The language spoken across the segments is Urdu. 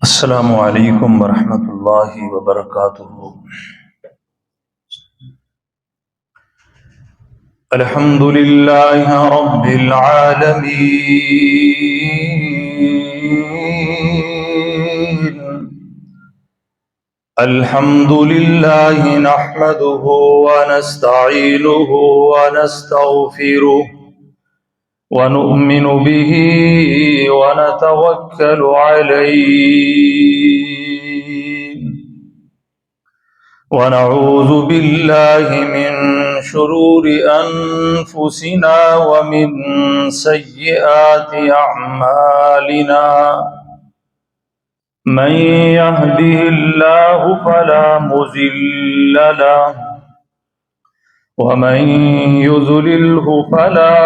السلام عليكم ورحمة الله وبركاته. الحمد لله رب العالمين. الحمد لله نحمده ونستعينه ونستغفره ونؤمن به ونتوكل عليه ونعوذ بالله من شرور أنفسنا ومن سيئات أعمالنا. من يهده الله فلا مضل له ومن يضلله فلا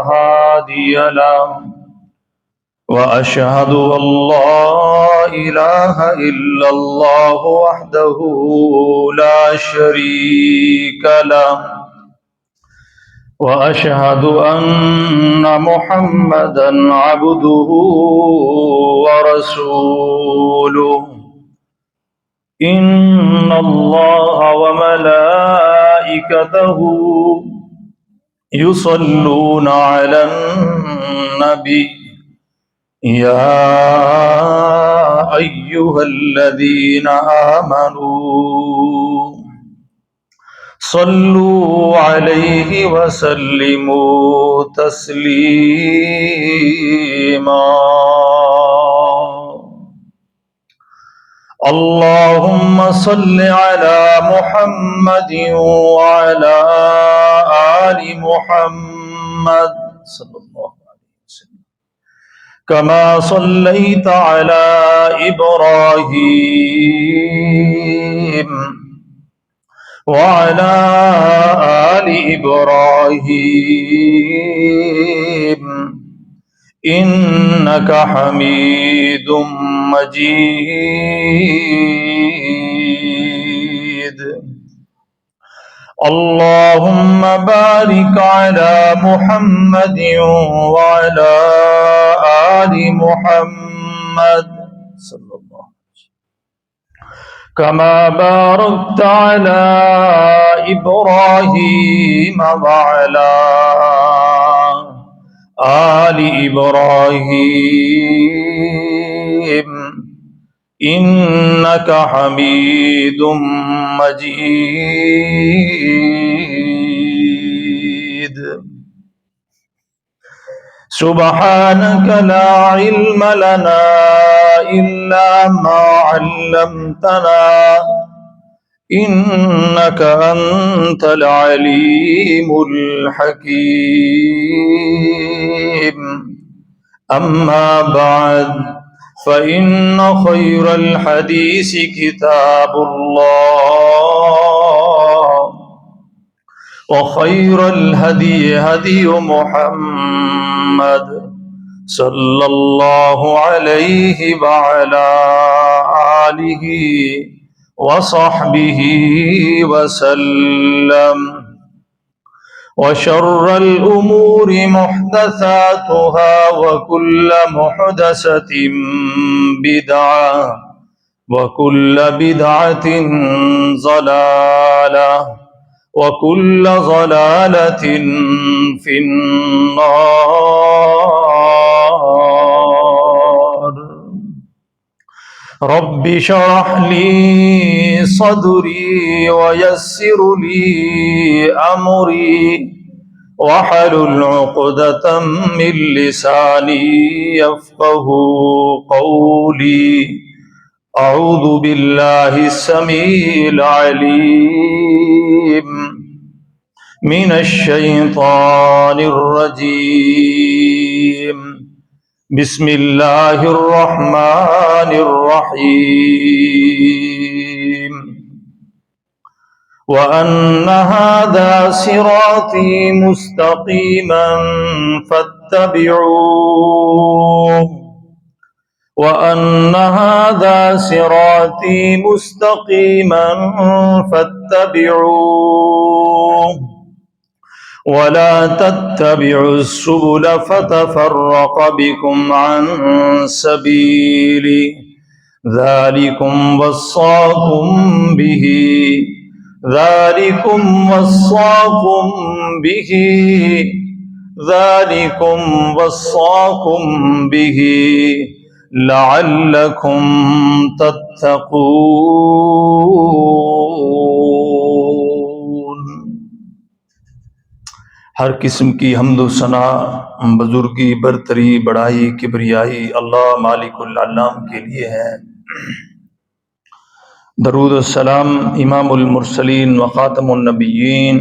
هادي له، وأشهد أن لا إله إلا الله وحده لا شريك له، وأشهد أن محمدا عبده ورسوله. إن الله وملائكته يصلون على النبي يا أيها الذين آمنوا صلوا عليه وسلموا تسليما. اللهم صل على محمد وعلى آل محمد صلى الله عليه وسلم كما صليت على إبراهيم وعلى آل إبراهيم إنك حميد مجيد. اللهم بارك على محمد وعلى آل محمد صلى الله عليه وسلم كما باركت على إبراهيم وعلى آل إبراهيم إنك حميد مجيد. سبحانك لا علم لنا إلا ما علمتنا إنك أنت العليم الحكيم. أما بعد، فإن خير الحديث كتاب الله، وخير الهدي هدي محمد صلى الله عليه وعلى آله وصحبه وسلم. وشر الأمور محدثاتها وكل محدثة بدعة وكل بدعة ضلالة وكل ضلالة في النار. رب اشرح لي صدري ويسر لي أمري واحلل عقدة من لساني يفقه قولي. أعوذ بالله السميع العليم من الشيطان الرجيم. بسم الله الرحمن الرحيم. وأن هذا صراطي مستقيما فاتبعوه وأن هذا صراطي مستقيما فاتبعوه ولا تتبعوا السبل فتفرق بكم عن سبيله ذالکم وصاکم به ذالکم وصاکم به ذالکم وصاکم به لعلکم تتقون۔ ہر قسم کی حمد و ثنا، بزرگی، برتری، بڑائی، کبریائی اللہ مالک العالم کے لیے ہے۔ درود و سلام امام المرسلین و خاتم النبیین،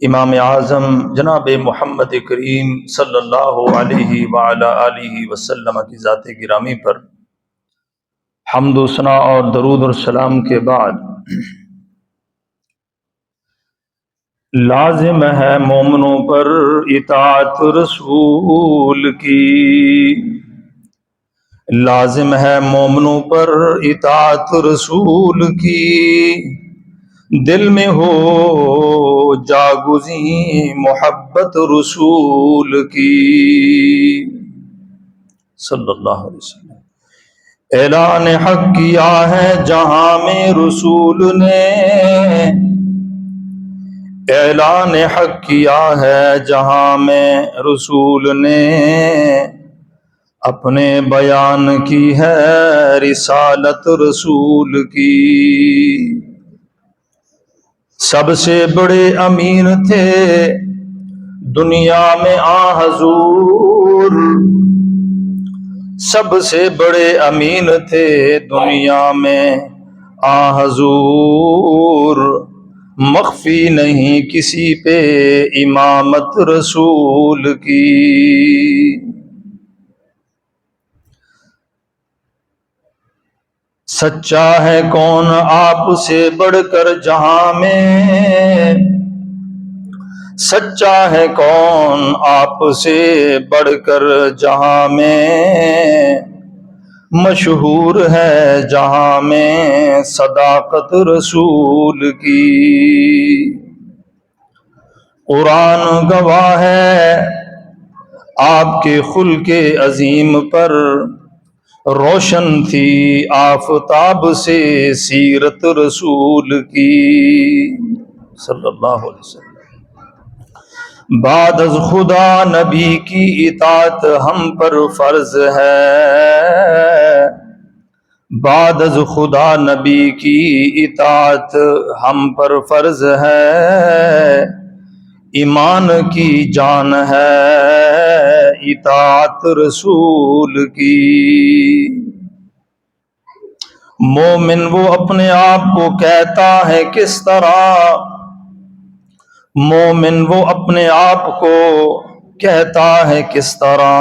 امام اعظم جناب محمد کریم صلی اللہ علیہ وعلی آلہ وسلم کی ذات گرامی پر حمد و ثنا اور درود و سلام کے بعد لازم ہے مومنوں پر اطاعت رسول کی، لازم ہے مومنوں پر اطاعت رسول کی، دل میں ہو جاگزیں محبت رسول کی صلی اللہ علیہ وسلم۔ اعلان حق کیا ہے جہاں میں رسول نے، اعلان حق کیا ہے جہاں میں رسول نے، اپنے بیان کی ہے رسالت رسول کی۔ سب سے بڑے امین تھے دنیا میں حضور، سب سے بڑے امین تھے دنیا میں حضور، مخفی نہیں کسی پہ امامت رسول کی۔ سچا ہے کون آپ سے بڑھ کر جہاں میں، سچا ہے کون آپ سے بڑھ کر جہاں میں، مشہور ہے جہاں میں صداقت رسول کی۔ قرآن گواہ ہے آپ کے خلق عظیم پر، روشن تھی آفتاب سے سیرت رسول کی صلی اللہ علیہ وسلم۔ بعد از خدا نبی کی اطاعت ہم پر فرض ہے، بعد از خدا نبی کی اطاعت ہم پر فرض ہے، ایمان کی جان ہے اطاعت رسول کی۔ مومن وہ اپنے آپ کو کہتا ہے کس طرح، مومن وہ اپنے آپ کو کہتا ہے کس طرح،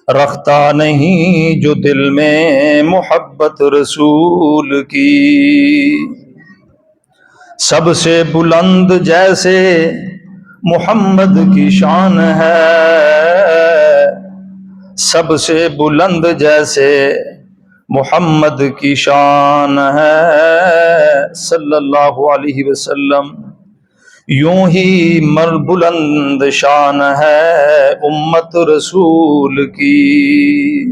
رکھتا نہیں جو دل میں محبت رسول کی۔ سب سے بلند جیسے محمد کی شان ہے، سب سے بلند جیسے محمد کی شان ہے صلی اللہ علیہ وسلم، یوں ہی بلند شان ہے امت رسول کی۔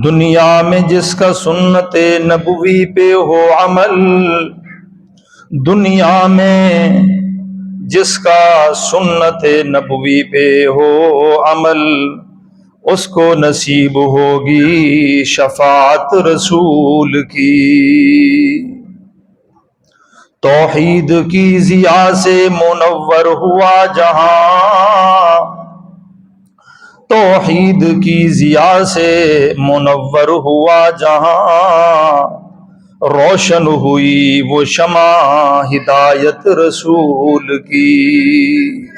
دنیا میں جس کا سنت نبوی پہ ہو عمل، دنیا میں جس کا سنت نبوی پہ ہو عمل، اس کو نصیب ہوگی شفاعت رسول کی۔ توحید کی ضیاء سے منور ہوا جہاں، توحید کی ضیاء سے منور ہوا جہاں، روشن ہوئی وہ شمع ہدایت رسول کی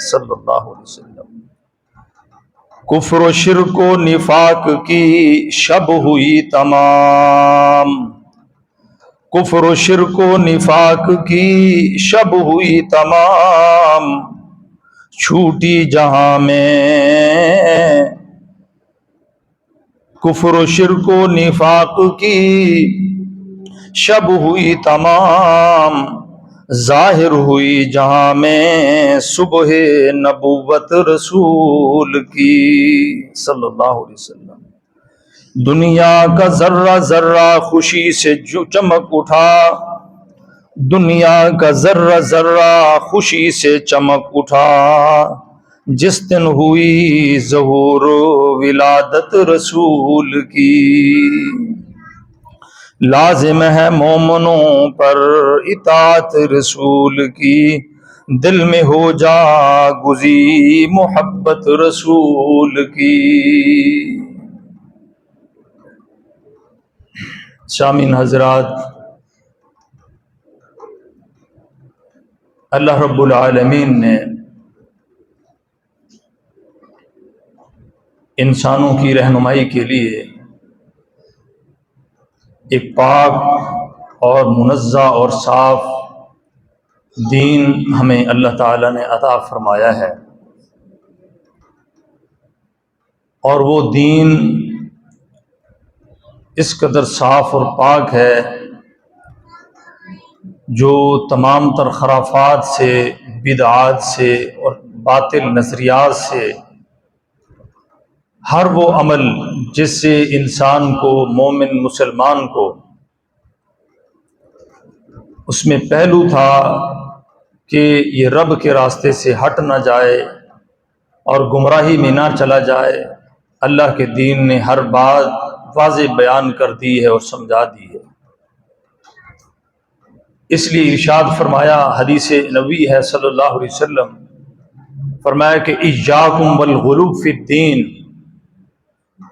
صلی اللہ علیہ وسلم۔ کفر و شرک و نفاق کی شب ہوئی تمام، کفر و شرک و نفاق کی شب ہوئی تمام، چھوٹی جہاں میں کفر و شرک و نفاق کی شب ہوئی تمام، ظاہر ہوئی جہاں میں صبح نبوت رسول کی صلی اللہ علیہ وسلم۔ دنیا کا ذرہ ذرہ خوشی سے جو چمک اٹھا، دنیا کا ذرہ ذرہ خوشی سے چمک اٹھا، جس دن ہوئی ظہور ولادت رسول کی۔ لازم ہے مومنوں پر اطاعت رسول کی، دل میں ہو جا گزی محبت رسول کی۔ سامعین حضرات، اللہ رب العالمین نے انسانوں کی رہنمائی کے لیے ایک پاک اور منزہ اور صاف دین ہمیں اللہ تعالی نے عطا فرمایا ہے، اور وہ دین اس قدر صاف اور پاک ہے جو تمام تر خرافات سے، بدعات سے اور باطل نظریات سے، ہر وہ عمل جس سے انسان کو، مومن مسلمان کو، اس میں پہلو تھا کہ یہ رب کے راستے سے ہٹ نہ جائے اور گمراہی میں نہ چلا جائے، اللہ کے دین نے ہر بات واضح بیان کر دی ہے اور سمجھا دی ہے۔ اس لیے ارشاد فرمایا، حدیث نبوی ہے صلی اللہ علیہ وسلم، فرمایا کہ ایاکم والغلو فی الدین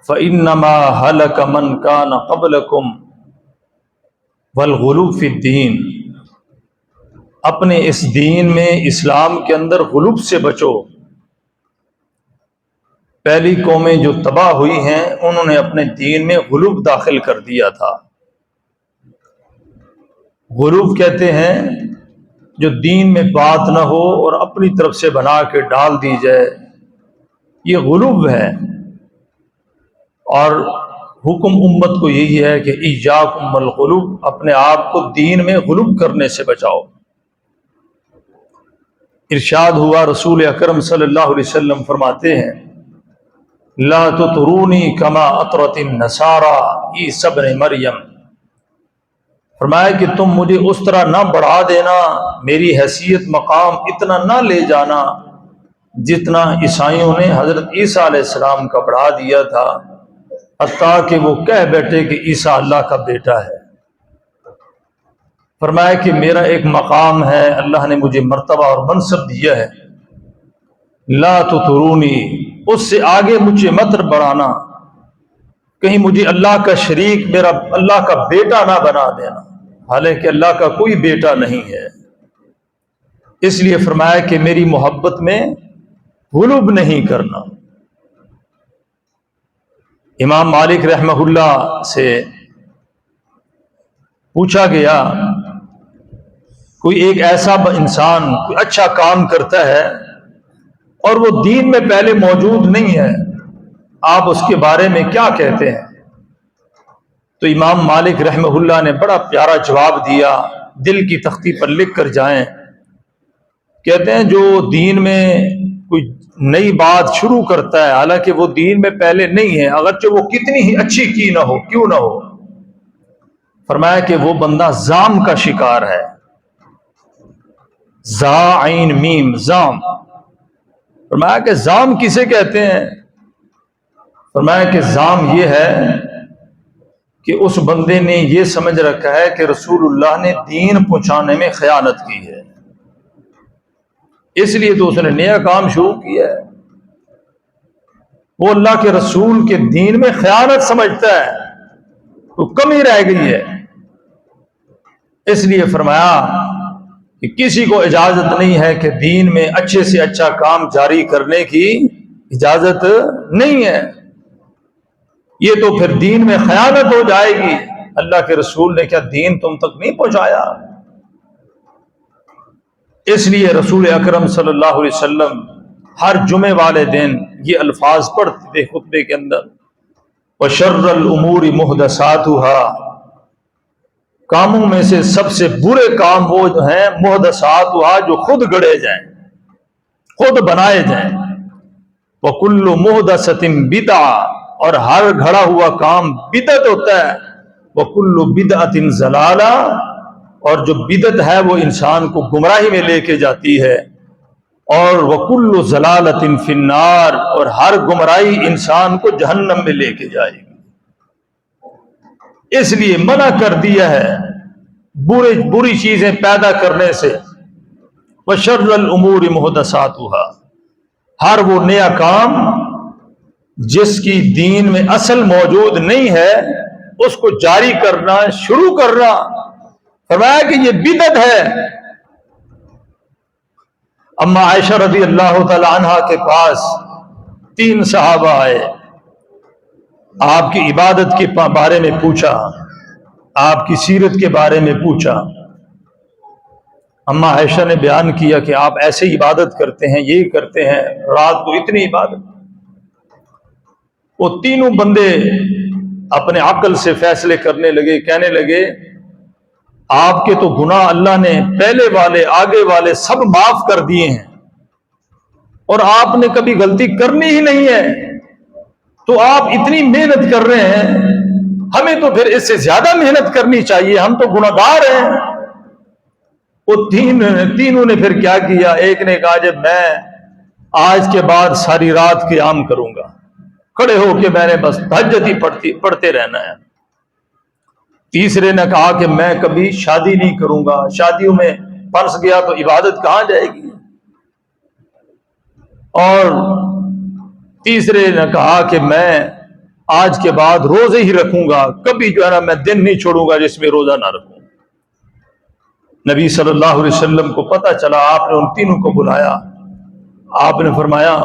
فانما ہلک من کان قبلکم والغلو فی الدین۔ اپنے اس دین میں، اسلام کے اندر غلو سے بچو۔ پہلی قومیں جو تباہ ہوئی ہیں انہوں نے اپنے دین میں غلو داخل کر دیا تھا۔ غلو کہتے ہیں جو دین میں بات نہ ہو اور اپنی طرف سے بنا کے ڈال دی جائے، یہ غلو ہے۔ اور حکم امت کو یہی ہے کہ ایاکم والغلو، اپنے آپ کو دین میں غلو کرنے سے بچاؤ۔ ارشاد ہوا، رسول اکرم صلی اللہ علیہ وسلم فرماتے ہیں، لا تطرونی کما اطرت النصارى عیسی ابن مریم۔ فرمایا کہ تم مجھے اس طرح نہ بڑھا دینا، میری حیثیت مقام اتنا نہ لے جانا جتنا عیسائیوں نے حضرت عیسیٰ علیہ السلام کا بڑھا دیا تھا، حتیٰ کہ وہ کہہ بیٹھے کہ عیسیٰ اللہ کا بیٹا ہے۔ فرمایا کہ میرا ایک مقام ہے، اللہ نے مجھے مرتبہ اور منصب دیا ہے، لا تطرونی، اس سے آگے مجھے مت بڑھانا، کہیں مجھے اللہ کا شریک، میرا اللہ کا بیٹا نہ بنا دینا، حالانکہ اللہ کا کوئی بیٹا نہیں ہے۔ اس لیے فرمایا کہ میری محبت میں غلو نہیں کرنا۔ امام مالک رحمہ اللہ سے پوچھا گیا، کوئی ایک ایسا انسان کوئی اچھا کام کرتا ہے اور وہ دین میں پہلے موجود نہیں ہے، آپ اس کے بارے میں کیا کہتے ہیں؟ تو امام مالک رحمہ اللہ نے بڑا پیارا جواب دیا، دل کی تختی پر لکھ کر جائیں۔ کہتے ہیں جو دین میں کوئی نئی بات شروع کرتا ہے، حالانکہ وہ دین میں پہلے نہیں ہے، اگرچہ وہ کتنی ہی اچھی کی نہ ہو، کیوں نہ ہو، فرمایا کہ وہ بندہ زام کا شکار ہے۔ زا عین میم، زام۔ فرمایا کہ زام کسے کہتے ہیں؟ فرمایا کہ زام یہ ہے کہ اس بندے نے یہ سمجھ رکھا ہے کہ رسول اللہ نے دین پہنچانے میں خیانت کی ہے، اس لیے تو اس نے نیا کام شروع کیا ہے۔ وہ اللہ کے رسول کے دین میں خیانت سمجھتا ہے، تو کمی رہ گئی ہے۔ اس لیے فرمایا کہ کسی کو اجازت نہیں ہے کہ دین میں اچھے سے اچھا کام جاری کرنے کی اجازت نہیں ہے، یہ تو پھر دین میں خیانت ہو جائے گی۔ اللہ کے رسول نے کیا دین تم تک نہیں پہنچایا؟ اس لیے رسول اکرم صلی اللہ علیہ وسلم ہر جمعے والے دن یہ الفاظ پڑھتے تھے خطبے کے اندر، وَشَرَّ الْأُمُورِ مُحْدَثَاتُهَا، کاموں میں سے سب سے برے کام وہ ہیں محدثاتها، جو خود گڑے جائیں، خود بنائے جائیں، وَكُلُّ مُحْدَثَةٍ بِدْعَةٍ، اور ہر گھڑا ہوا کام بدعت ہوتا ہے. وَكُلُّ بِدْعَةٍ ضَلَالَةٍ، اور جو بدعت ہے وہ انسان کو گمراہی میں لے کے جاتی ہے. اور وَكُلُّ ضَلَالَةٍ فِي النَّارِ، اور ہر گمراہی انسان کو جہنم میں لے کے جائے گی. اس لیے منع کر دیا ہے بری چیزیں پیدا کرنے سے. وَشَرَّ الْأُمُورِ مُحْدَثَاتُهَا، ہر وہ نیا کام جس کی دین میں اصل موجود نہیں ہے اس کو جاری کرنا، شروع کرنا. فرمایا کہ یہ بدعت ہے. اما عائشہ رضی اللہ تعالی عنہا کے پاس 3 صحابہ آئے، آپ کی عبادت کے بارے میں پوچھا، آپ کی سیرت کے بارے میں پوچھا. اما عائشہ نے بیان کیا کہ آپ ایسے عبادت کرتے ہیں، یہ کرتے ہیں، رات کو اتنی عبادت. وہ تینوں بندے اپنے عقل سے فیصلے کرنے لگے، کہنے لگے آپ کے تو گناہ اللہ نے پہلے والے آگے والے سب معاف کر دیے ہیں، اور آپ نے کبھی غلطی کرنی ہی نہیں ہے، تو آپ اتنی محنت کر رہے ہیں، ہمیں تو پھر اس سے زیادہ محنت کرنی چاہیے، ہم تو گناہگار ہیں. وہ تینوں نے پھر کیا کیا؟ ایک نے کہا جب میں آج کے بعد ساری رات قیام کروں گا، کھڑے ہو کے میں نے بس تہجد ہی پڑھتے رہنا ہے. تیسرے نے کہا کہ میں کبھی شادی نہیں کروں گا، شادیوں میں پھنس گیا تو عبادت کہاں جائے گی. اور تیسرے نے کہا کہ میں آج کے بعد روزے ہی رکھوں گا، کبھی جو ہے نا میں دن نہیں چھوڑوں گا جس میں روزہ نہ رکھوں. نبی صلی اللہ علیہ وسلم کو پتہ چلا، آپ نے ان تینوں کو بلایا. آپ نے فرمایا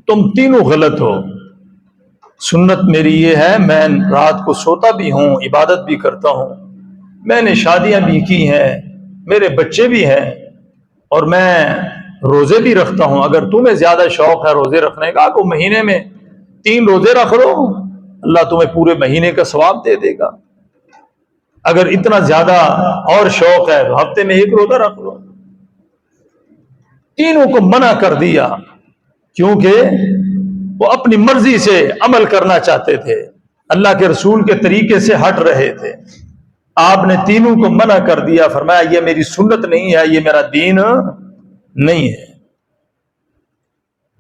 تم تینوں غلط ہو. سنت میری یہ ہے، میں رات کو سوتا بھی ہوں، عبادت بھی کرتا ہوں، میں نے شادیاں بھی کی ہیں، میرے بچے بھی ہیں، اور میں روزے بھی رکھتا ہوں. اگر تمہیں زیادہ شوق ہے روزے رکھنے کا تو مہینے میں 3 روزے رکھ لو، اللہ تمہیں پورے مہینے کا ثواب دے دے گا. اگر اتنا زیادہ اور شوق ہے تو ہفتے میں 1 روزہ رکھ لو. تینوں کو منع کر دیا کیونکہ وہ اپنی مرضی سے عمل کرنا چاہتے تھے، اللہ کے رسول کے طریقے سے ہٹ رہے تھے. آپ نے تینوں کو منع کر دیا، فرمایا یہ میری سنت نہیں ہے، یہ میرا دین نہیں ہے.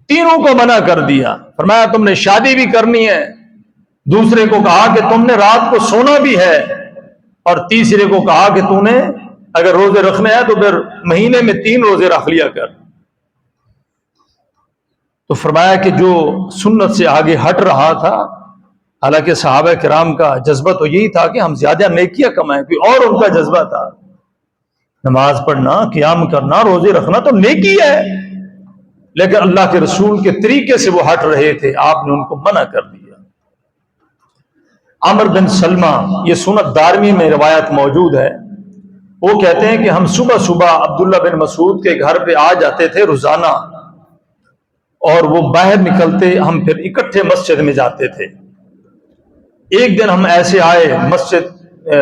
تینوں کو منع کر دیا. فرمایا تم نے شادی بھی کرنی ہے، دوسرے کو کہا کہ تم نے رات کو سونا بھی ہے، اور تیسرے کو کہا کہ تو نے اگر روزے رکھنے ہیں تو پھر مہینے میں 3 روزے رکھ لیا کر. تو فرمایا کہ جو سنت سے آگے ہٹ رہا تھا، حالانکہ صحابہ کرام کا جذبہ تو یہی تھا کہ ہم زیادہ نیکیاں کمائیں، کوئی اور ان کا جذبہ تھا. نماز پڑھنا، قیام کرنا، روزے رکھنا تو نیکی ہے، لیکن اللہ کے رسول کے طریقے سے وہ ہٹ رہے تھے، آپ نے ان کو منع کر دیا. عمر بن سلمہ، یہ سنت دارمی میں روایت موجود ہے، وہ کہتے ہیں کہ ہم صبح صبح عبداللہ بن مسعود کے گھر پہ آ جاتے تھے روزانہ، اور وہ باہر نکلتے ہم پھر اکٹھے مسجد میں جاتے تھے. ایک دن ہم ایسے آئے، مسجد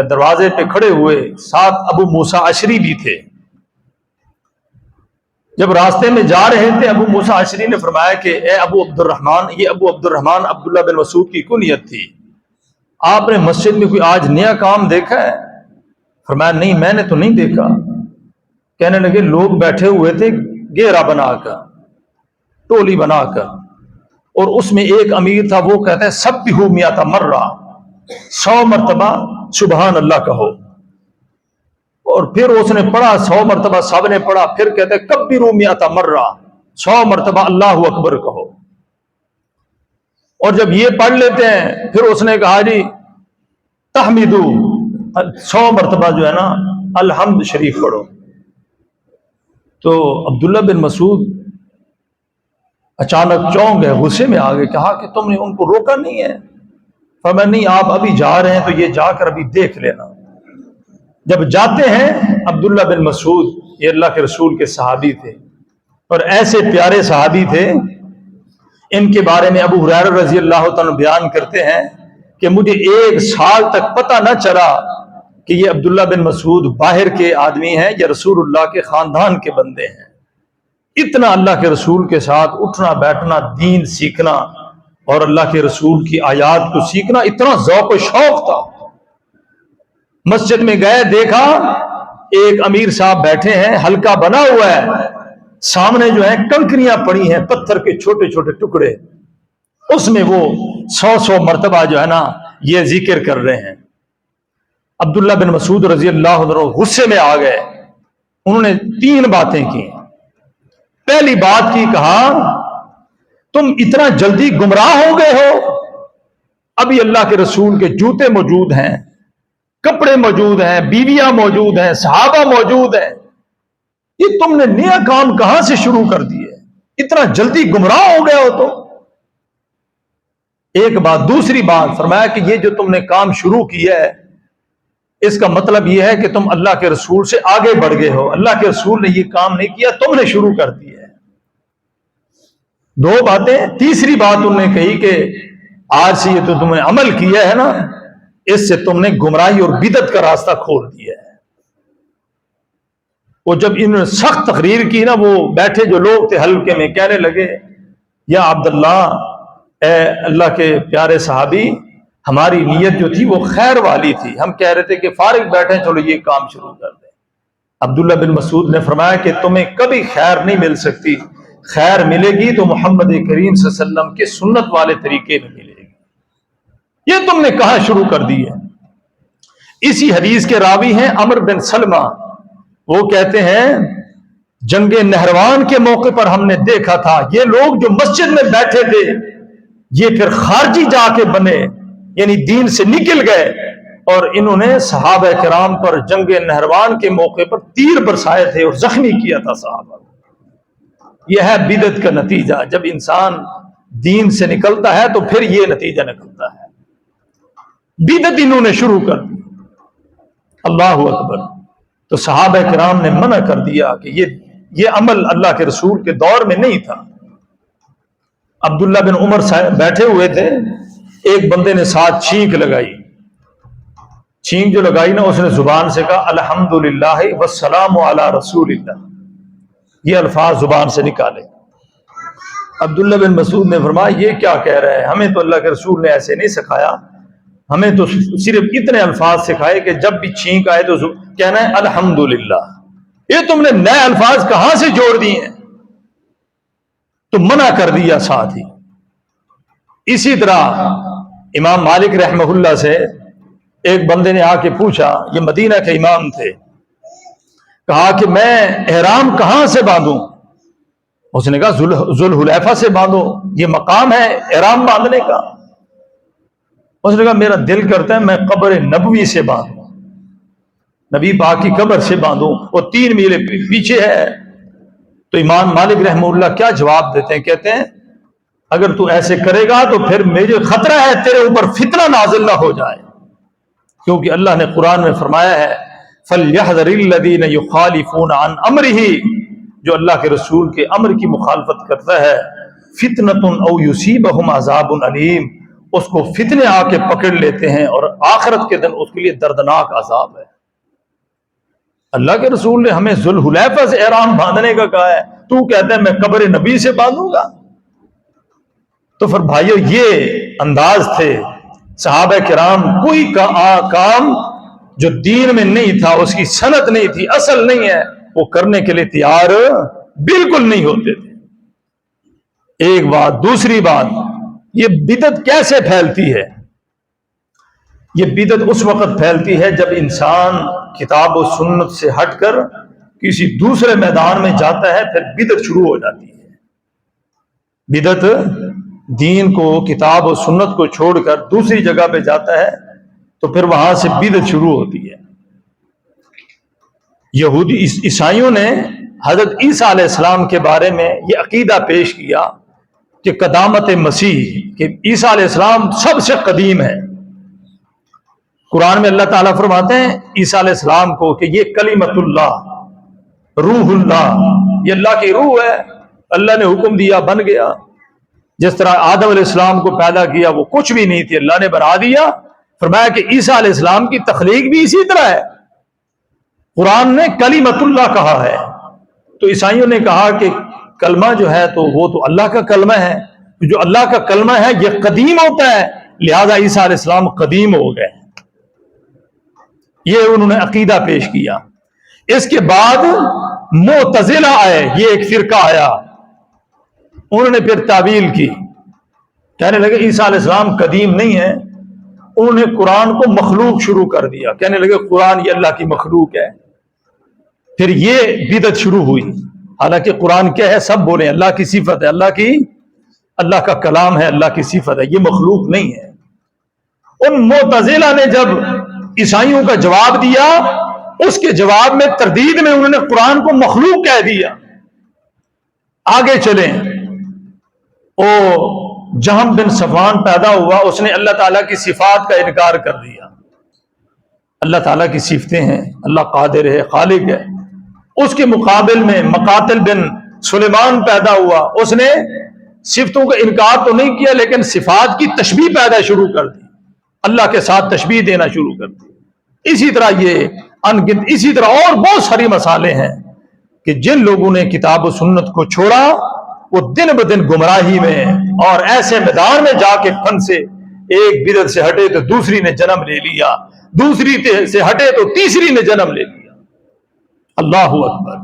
دروازے پہ کھڑے ہوئے، ساتھ ابو موسیٰ اشعری بھی تھے. جب راستے میں جا رہے تھے، ابو موسیٰ اشعری نے فرمایا کہ اے ابو عبد الرحمن، یہ ابو عبد الرحمن عبداللہ بن مسعود کی کنیت تھی، آپ نے مسجد میں کوئی آج نیا کام دیکھا ہے؟ فرمایا نہیں، میں نے تو نہیں دیکھا. کہنے لگے لوگ بیٹھے ہوئے تھے گھیرا بنا کر، ٹولی بنا کر، اور اس میں ایک امیر تھا، وہ کہتا ہے سبحوا 100 مرہ، 100 مرتبہ سبحان اللہ کہو. اور پھر اس نے پڑھا 100 مرتبہ، سب نے پڑھا، پھر کہتے ہیں کبروا 100 مرہ، 100 مرتبہ اللہ اکبر کہو. اور جب یہ پڑھ لیتے ہیں پھر اس نے کہا جی تحمیدو، 100 مرتبہ جو ہے نا الحمد شریف پڑھو. تو عبداللہ بن مسعود اچانک چونک گئے، غصے میں آ گئے، کہا کہ تم نے ان کو روکا نہیں ہے؟ فرمایا نہیں، آپ ابھی جا رہے ہیں تو یہ جا کر ابھی دیکھ لینا. جب جاتے ہیں، عبداللہ بن مسعود یہ اللہ کے رسول کے صحابی تھے، اور ایسے پیارے صحابی تھے، ان کے بارے میں ابو ہریرہ رضی اللہ تعالیٰ بیان کرتے ہیں کہ مجھے 1 سال تک پتہ نہ چلا کہ یہ عبداللہ بن مسعود باہر کے آدمی ہیں یا رسول اللہ کے خاندان کے بندے ہیں. اتنا اللہ کے رسول کے ساتھ اٹھنا بیٹھنا، دین سیکھنا، اور اللہ کے رسول کی آیات کو سیکھنا اتنا ذوق و شوق تھا۔ مسجد میں گئے، دیکھا ایک امیر صاحب بیٹھے ہیں، حلقہ بنا ہوا ہے، سامنے جو ہے کنکریاں پڑی ہیں، پتھر کے چھوٹے چھوٹے ٹکڑے، اس میں وہ 100 مرتبہ جو ہے نا یہ ذکر کر رہے ہیں۔ عبداللہ بن مسعود رضی اللہ عنہ غصے میں آ گئے، انہوں نے 3 باتیں کی۔ پہلی بات کی، کہا تم اتنا جلدی گمراہ ہو گئے ہو؟ ابھی اللہ کے رسول کے جوتے موجود ہیں، کپڑے موجود ہیں، بیویاں موجود ہیں، صحابہ موجود ہیں، یہ تم نے نیا کام کہاں سے شروع کر دیے؟ اتنا جلدی گمراہ ہو گئے ہو تو؟ ایک بات۔ دوسری بات فرمایا کہ یہ جو تم نے کام شروع کیا ہے، اس کا مطلب یہ ہے کہ تم اللہ کے رسول سے آگے بڑھ گئے ہو، اللہ کے رسول نے یہ کام نہیں کیا، تم نے شروع کر دیا ہے۔ 2 باتیں۔ تیسری بات انہوں نے کہی کہ آج سے یہ تو تم نے عمل کیا ہے نا، اس سے تم نے گمراہی اور بدعت کا راستہ کھول دیا ہے۔ وہ جب انہوں نے سخت تقریر کی نا، وہ بیٹھے جو لوگ تھے حلقے میں کہنے لگے، یا عبداللہ، اے اللہ کے پیارے صحابی، ہماری نیت جو تھی وہ خیر والی تھی، ہم کہہ رہے تھے کہ فارغ بیٹھے چلو یہ کام شروع کر دیں۔ عبداللہ بن مسعود نے فرمایا کہ تمہیں کبھی خیر نہیں مل سکتی، خیر ملے گی تو محمد کریم صلی اللہ علیہ وسلم کے سنت والے طریقے میں ملے گی، یہ تم نے کہاں شروع کر دی ہے۔ اسی حدیث کے راوی ہیں عمر بن سلمہ، وہ کہتے ہیں جنگ نہروان کے موقع پر ہم نے دیکھا تھا یہ لوگ جو مسجد میں بیٹھے تھے یہ پھر خارجی جا کے بنے، یعنی دین سے نکل گئے، اور انہوں نے صحابہ کرام پر جنگ نہروان کے موقع پر تیر برسائے تھے اور زخمی کیا تھا صحابہ۔ یہ ہے بدعت کا نتیجہ، جب انسان دین سے نکلتا ہے تو پھر یہ نتیجہ نکلتا ہے۔ بدعت انہوں نے شروع کر دی، اللہ اکبر۔ تو صحابہ کرام نے منع کر دیا کہ یہ عمل اللہ کے رسول کے دور میں نہیں تھا۔ عبداللہ بن عمر بیٹھے ہوئے تھے، ایک بندے نے ساتھ چھینک لگائی، چھینک جو لگائی نا، اس نے زبان سے کہا الحمدللہ والسلام علی رسول اللہ، یہ الفاظ زبان سے نکالے۔ عبداللہ بن مسعود نے فرمایا یہ کیا کہہ رہے ہیں، ہمیں تو اللہ کے رسول نے ایسے نہیں سکھایا، ہمیں تو صرف اتنے الفاظ سکھائے کہ جب بھی چھینک آئے تو کہنا ہے الحمدللہ، یہ تم نے نئے الفاظ کہاں سے جوڑ دیے ہیں؟ تو منع کر دیا ساتھ ہی۔ اسی طرح امام مالک رحمہ اللہ سے ایک بندے نے آ کے پوچھا، یہ مدینہ کے امام تھے، کہا کہ میں احرام کہاں سے باندھوں؟ اس نے کہا ذوالحلیفہ سے باندھو، یہ مقام ہے احرام باندھنے کا۔ اس نے کہا میرا دل کرتا ہے میں قبر نبوی سے باندھوں، نبی پاک کی قبر سے باندھوں، وہ 3 میل پیچھے ہے۔ تو امام مالک رحمہ اللہ کیا جواب دیتے ہیں؟ کہتے ہیں اگر تو ایسے کرے گا تو پھر مجھے خطرہ ہے تیرے اوپر فتنہ نازل نہ ہو جائے، کیونکہ اللہ نے قرآن میں فرمایا ہے فَلْيَحْذَرِ الَّذِينَ يُخَالِفُونَ عَنْ أَمْرِهِ، جو اللہ کے رسول کے امر کی مخالفت کرتا ہے، فِتْنَةٌ أَوْ يُصِيبَهُمْ عَذَابٌ أَلِيمٌ، اس کو فتنے آ کے پکڑ لیتے ہیں اور آخرت کے دن اس کے لیے دردناک عذاب ہے۔ اللہ کے رسول نے ہمیں ذوالحلیفہ سے احرام باندھنے کا کہا ہے، تو کہتا ہے میں قبر نبی سے باندھوں گا؟ تو پھر بھائیو یہ انداز تھے صحابہ کرام، کوئی کام جو دین میں نہیں تھا، اس کی سند نہیں تھی، اصل نہیں ہے، وہ کرنے کے لیے تیار بالکل نہیں ہوتے تھے۔ ایک بات۔ دوسری بات، یہ بدعت کیسے پھیلتی ہے؟ یہ بدعت اس وقت پھیلتی ہے جب انسان کتاب و سنت سے ہٹ کر کسی دوسرے میدان میں جاتا ہے، پھر بدعت شروع ہو جاتی ہے۔ بدعت دین کو، کتاب و سنت کو چھوڑ کر دوسری جگہ پہ جاتا ہے تو پھر وہاں سے بدعت شروع ہوتی ہے۔ یہودی عیسائیوں نے حضرت عیسیٰ علیہ السلام کے بارے میں یہ عقیدہ پیش کیا کہ قدامت مسیح، کہ عیسیٰ علیہ السلام سب سے قدیم ہے۔ قرآن میں اللہ تعالیٰ فرماتے ہیں عیسیٰ علیہ السلام کو کہ یہ کلمت اللہ، روح اللہ، یہ اللہ کی روح ہے، اللہ نے حکم دیا بن گیا۔ جس طرح آدم علیہ السلام کو پیدا کیا وہ کچھ بھی نہیں تھی، اللہ نے بنا دیا۔ فرمایا کہ عیسیٰ علیہ السلام کی تخلیق بھی اسی طرح ہے، قرآن نے کلمت اللہ کہا ہے۔ تو عیسائیوں نے کہا کہ کلمہ جو ہے تو وہ تو اللہ کا کلمہ ہے، جو اللہ کا کلمہ ہے یہ قدیم ہوتا ہے، لہذا عیسیٰ علیہ السلام قدیم ہو گئے، یہ انہوں نے عقیدہ پیش کیا۔ اس کے بعد معتزلہ آئے، یہ ایک فرقہ آیا، انہوں نے پھر تعویل کی، کہنے لگے عیسیٰ علیہ السلام قدیم نہیں ہے، انہوں نے قرآن کو مخلوق شروع کر دیا، کہنے لگے قرآن یہ اللہ کی مخلوق ہے۔ پھر یہ بدعت شروع ہوئی، حالانکہ قرآن کیا ہے؟ سب بولے اللہ کی صفت ہے، اللہ کا کلام ہے، اللہ کی صفت ہے، یہ مخلوق نہیں ہے۔ ان معتزلہ نے جب عیسائیوں کا جواب دیا، اس کے جواب میں تردید میں انہوں نے قرآن کو مخلوق کہہ دیا۔ آگے چلیں، جہم بن صفوان پیدا ہوا، اس نے اللہ تعالیٰ کی صفات کا انکار کر دیا۔ اللہ تعالیٰ کی صفتیں ہیں، اللہ قادر ہے، خالق ہے۔ اس کے مقابل میں مقاتل بن سلیمان پیدا ہوا، اس نے صفتوں کا انکار تو نہیں کیا لیکن صفات کی تشبیہ پیدا شروع کر دی، اللہ کے ساتھ تشبیہ دینا شروع کر دی۔ اسی طرح یہ انگنت، اسی طرح اور بہت ساری مسائلیں ہیں کہ جن لوگوں نے کتاب و سنت کو چھوڑا وہ دن بدن گمراہی میں اور ایسے میدان میں جا کے پھنسے، ایک بدعت سے ہٹے تو دوسری نے جنم لے لیا، دوسری سے ہٹے تو تیسری نے جنم لے لیا۔ اللہ اکبر۔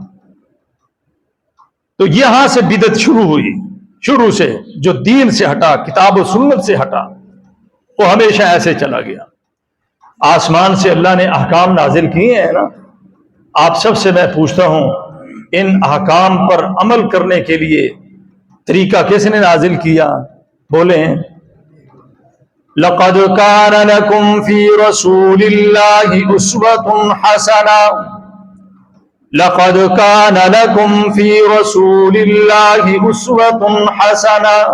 تو یہاں سے بدعت شروع ہوئی، شروع سے جو دین سے ہٹا، کتاب و سنت سے ہٹا، وہ ہمیشہ ایسے چلا گیا۔ آسمان سے اللہ نے احکام نازل کیے ہیں نا، آپ سب سے میں پوچھتا ہوں ان احکام پر عمل کرنے کے لیے طریقہ کس نے نازل کیا؟ بولیں لَقَدْ كَانَ لَكُمْ فِي رَسُولِ اللَّهِ أُسْوَةٌ حَسَنَةٌ لَقَدْ كَانَ لَكُمْ فِي رَسُولِ اللَّهِ أُسْوَةٌ حَسَنَةٌ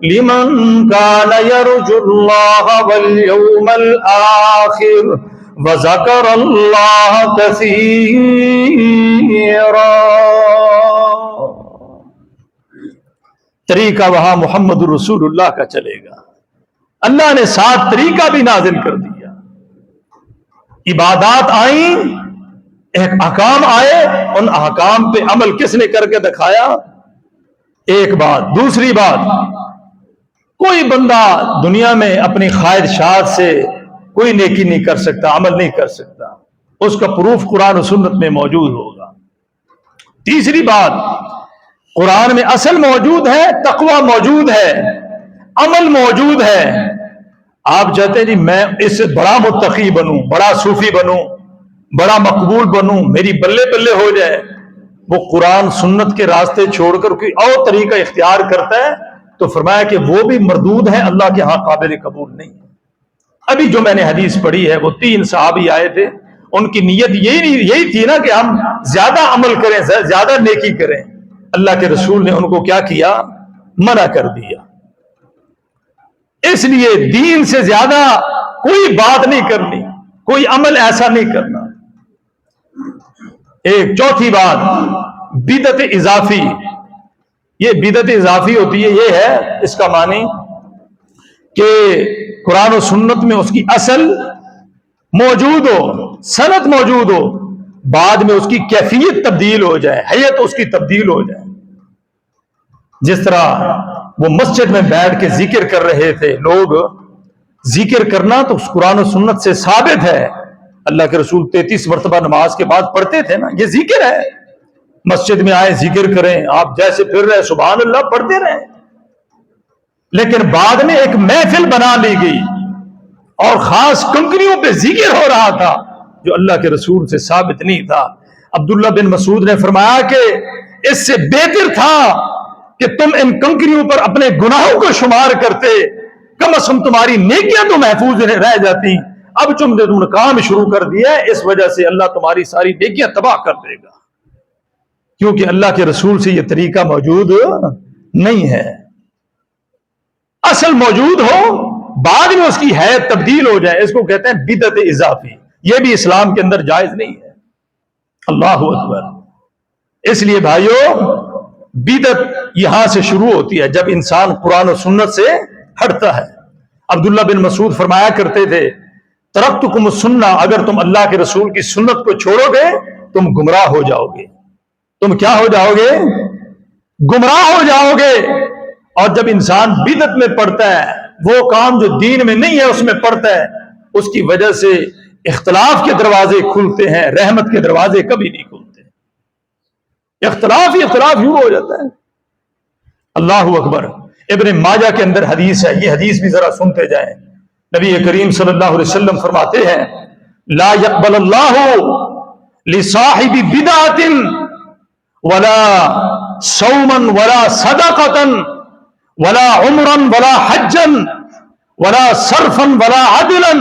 لِمَنْ كَانَ يَرْجُو اللَّهَ وَالْيَوْمَ الْآخِرَ وَذَكَرَ اللَّهَ كَثِيرًا۔ طریقہ وہاں محمد رسول اللہ کا چلے گا۔ اللہ نے ساتھ طریقہ بھی نازل کر دیا، عبادات آئیں، ایک احکام آئے، ان احکام پہ عمل کس نے کر کے دکھایا؟ ایک بات۔ دوسری بات، کوئی بندہ دنیا میں اپنی خواہشات سے کوئی نیکی نہیں کر سکتا، عمل نہیں کر سکتا، اس کا پروف قرآن و سنت میں موجود ہوگا۔ تیسری بات، قرآن میں اصل موجود ہے، تقوی موجود ہے، عمل موجود ہے۔ آپ چاہتے ہیں جی میں اس سے بڑا متقی بنوں، بڑا صوفی بنوں، بڑا مقبول بنوں، میری بلے بلے ہو جائے، وہ قرآن سنت کے راستے چھوڑ کر کوئی اور طریقہ اختیار کرتا ہے تو فرمایا کہ وہ بھی مردود ہے، اللہ کے ہاں قابل قبول نہیں ہے۔ ابھی جو میں نے حدیث پڑھی ہے، وہ 3 صحابی آئے تھے، ان کی نیت یہی تھی نا کہ ہم زیادہ عمل کریں، زیادہ نیکی کریں، اللہ کے رسول نے ان کو کیا کیا؟ منع کر دیا۔ اس لیے دین سے زیادہ کوئی بات نہیں کرنی، کوئی عمل ایسا نہیں کرنا۔ ایک چوتھی بات، بدعت اضافی۔ یہ بدعت اضافی ہوتی ہے، یہ ہے اس کا معنی کہ قرآن و سنت میں اس کی اصل موجود ہو، سند موجود ہو، بعد میں اس کی کیفیت تبدیل ہو جائے، حیت اس کی تبدیل ہو جائے۔ جس طرح وہ مسجد میں بیٹھ کے ذکر کر رہے تھے، لوگ ذکر کرنا تو قرآن و سنت سے ثابت ہے، اللہ کے رسول 33 مرتبہ نماز کے بعد پڑھتے تھے نا، یہ ذکر ہے۔ مسجد میں آئے ذکر کریں، آپ جیسے پھر رہے سبحان اللہ پڑھتے رہیں، لیکن بعد میں ایک محفل بنا لی گئی اور خاص کنکریوں پہ ذکر ہو رہا تھا جو اللہ کے رسول سے ثابت نہیں تھا۔ عبداللہ بن مسعود نے فرمایا کہ اس سے بہتر تھا کہ تم ان کنکریوں پر اپنے گناہوں کو شمار کرتے، کم از کم تمہاری نیکیاں تو محفوظ رہ جاتی۔ اب تم نے کام شروع کر دیا ہے، اس وجہ سے اللہ تمہاری ساری نیکیاں تباہ کر دے گا، کیونکہ اللہ کے رسول سے یہ طریقہ موجود نہیں ہے۔ اصل موجود ہو، بعد میں اس کی حیت تبدیل ہو جائے، اس کو کہتے ہیں بدعت اضافی۔ یہ بھی اسلام کے اندر جائز نہیں ہے۔ اللہ اکبر۔ اس لیے بھائیو، بدعت یہاں سے شروع ہوتی ہے جب انسان قرآن و سنت سے ہٹتا ہے۔ عبداللہ بن مسعود فرمایا کرتے تھے ترکتکم السنہ، اگر تم اللہ کے رسول کی سنت کو چھوڑو گے تم گمراہ ہو جاؤ گے۔ تم کیا ہو جاؤ گے؟ گمراہ ہو جاؤ گے۔ اور جب انسان بدعت میں پڑتا ہے، وہ کام جو دین میں نہیں ہے اس میں پڑتا ہے، اس کی وجہ سے اختلاف کے دروازے کھلتے ہیں، رحمت کے دروازے کبھی نہیں کھلتے، اختلاف ہی اختلاف شروع ہو جاتا ہے۔ اللہ اکبر۔ ابن ماجہ کے اندر حدیث ہے، یہ حدیث بھی ذرا سنتے جائیں۔ نبی کریم صلی اللہ علیہ وسلم فرماتے ہیں لا يقبل اللہ لصاحب بدعۃ ولا صوما ولا صدقۃ ولا عمرا ولا حجا ولا صرفا ولا عدلا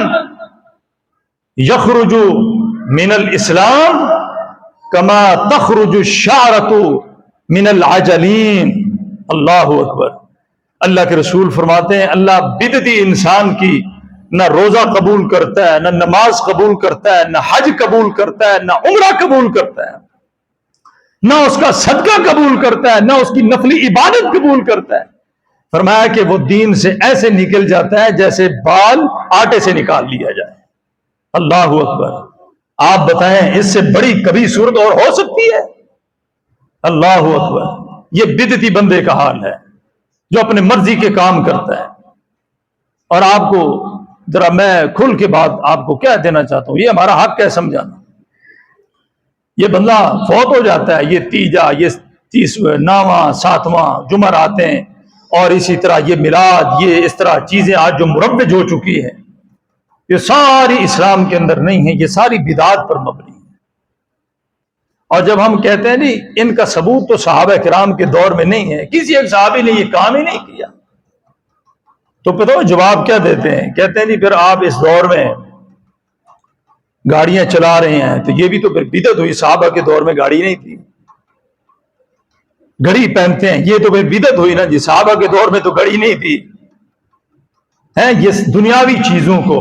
يخرج من الاسلام كما تخرج الشعرة من العجلین۔ اللہ اکبر۔ اللہ کے رسول فرماتے ہیں اللہ بدعتی انسان کی نہ روزہ قبول کرتا ہے، نہ نماز قبول کرتا ہے، نہ حج قبول کرتا ہے، نہ عمرہ قبول کرتا ہے، نہ اس کا صدقہ قبول کرتا ہے، نہ اس کی نفلی عبادت قبول کرتا ہے۔ فرمایا کہ وہ دین سے ایسے نکل جاتا ہے جیسے بال آٹے سے نکال لیا جائے۔ اللہ اکبر۔ آپ بتائیں اس سے بڑی کبھی صورت اور ہو سکتی ہے؟ اللہ اکبر۔ یہ بدعتی بندے کا حال ہے جو اپنے مرضی کے کام کرتا ہے۔ اور آپ کو ذرا میں کھل کے بات آپ کو کیا دینا چاہتا ہوں، یہ ہمارا حق ہے سمجھانا۔ یہ بندہ فوت ہو جاتا ہے، یہ تیجا، یہ 30واں 7واں جمعرات ہیں، اور اسی طرح یہ میلاد، یہ اس طرح چیزیں آج جو مروج ہو چکی ہیں، یہ ساری اسلام کے اندر نہیں ہیں، یہ ساری بدعات پر مبنی ہے۔ اور جب ہم کہتے ہیں نہیں ان کا ثبوت تو صحابہ کرام کے دور میں نہیں ہے، کسی ایک صحابی نے یہ کام ہی نہیں کیا، تو پتہ ہو جواب کیا دیتے ہیں؟ کہتے ہیں نہیں پھر آپ اس دور میں گاڑیاں چلا رہے ہیں تو یہ بھی تو پھر بدعت ہوئی، صحابہ کے دور میں گاڑی نہیں تھی۔ گھڑی پہنتے ہیں یہ تو پھر بدعت ہوئی نا جی، صحابہ کے دور میں تو گھڑی نہیں تھی۔ ہیں یہ دنیاوی چیزوں کو،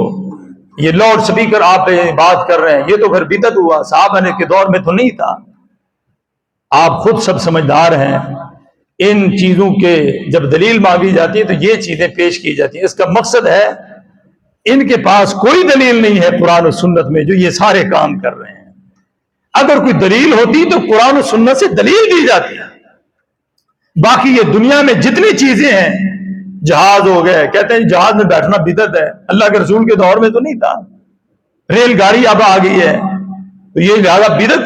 یہ لاؤڈ سپیکر آپ بات کر رہے ہیں، یہ تو پھر بدعت ہوا، صحابہ کے دور میں تو نہیں تھا۔ آپ خود سب سمجھدار ہیں، ان چیزوں کے جب دلیل مانگی جاتی ہے تو یہ چیزیں پیش کی جاتی ہیں۔ اس کا مقصد ہے ان کے پاس کوئی دلیل نہیں ہے قرآن و سنت میں جو یہ سارے کام کر رہے ہیں۔ اگر کوئی دلیل ہوتی تو قرآن و سنت سے دلیل دی جاتی ہے۔ باقی یہ دنیا میں جتنی چیزیں ہیں، جہاز ہو گئے، کہتے ہیں جہاز میں بیٹھنا بدعت ہے، اللہ کے رسول کے دور میں تو نہیں تھا۔ ریل گاڑی اب آ گئی ہے تو یہ لہذا بدعت،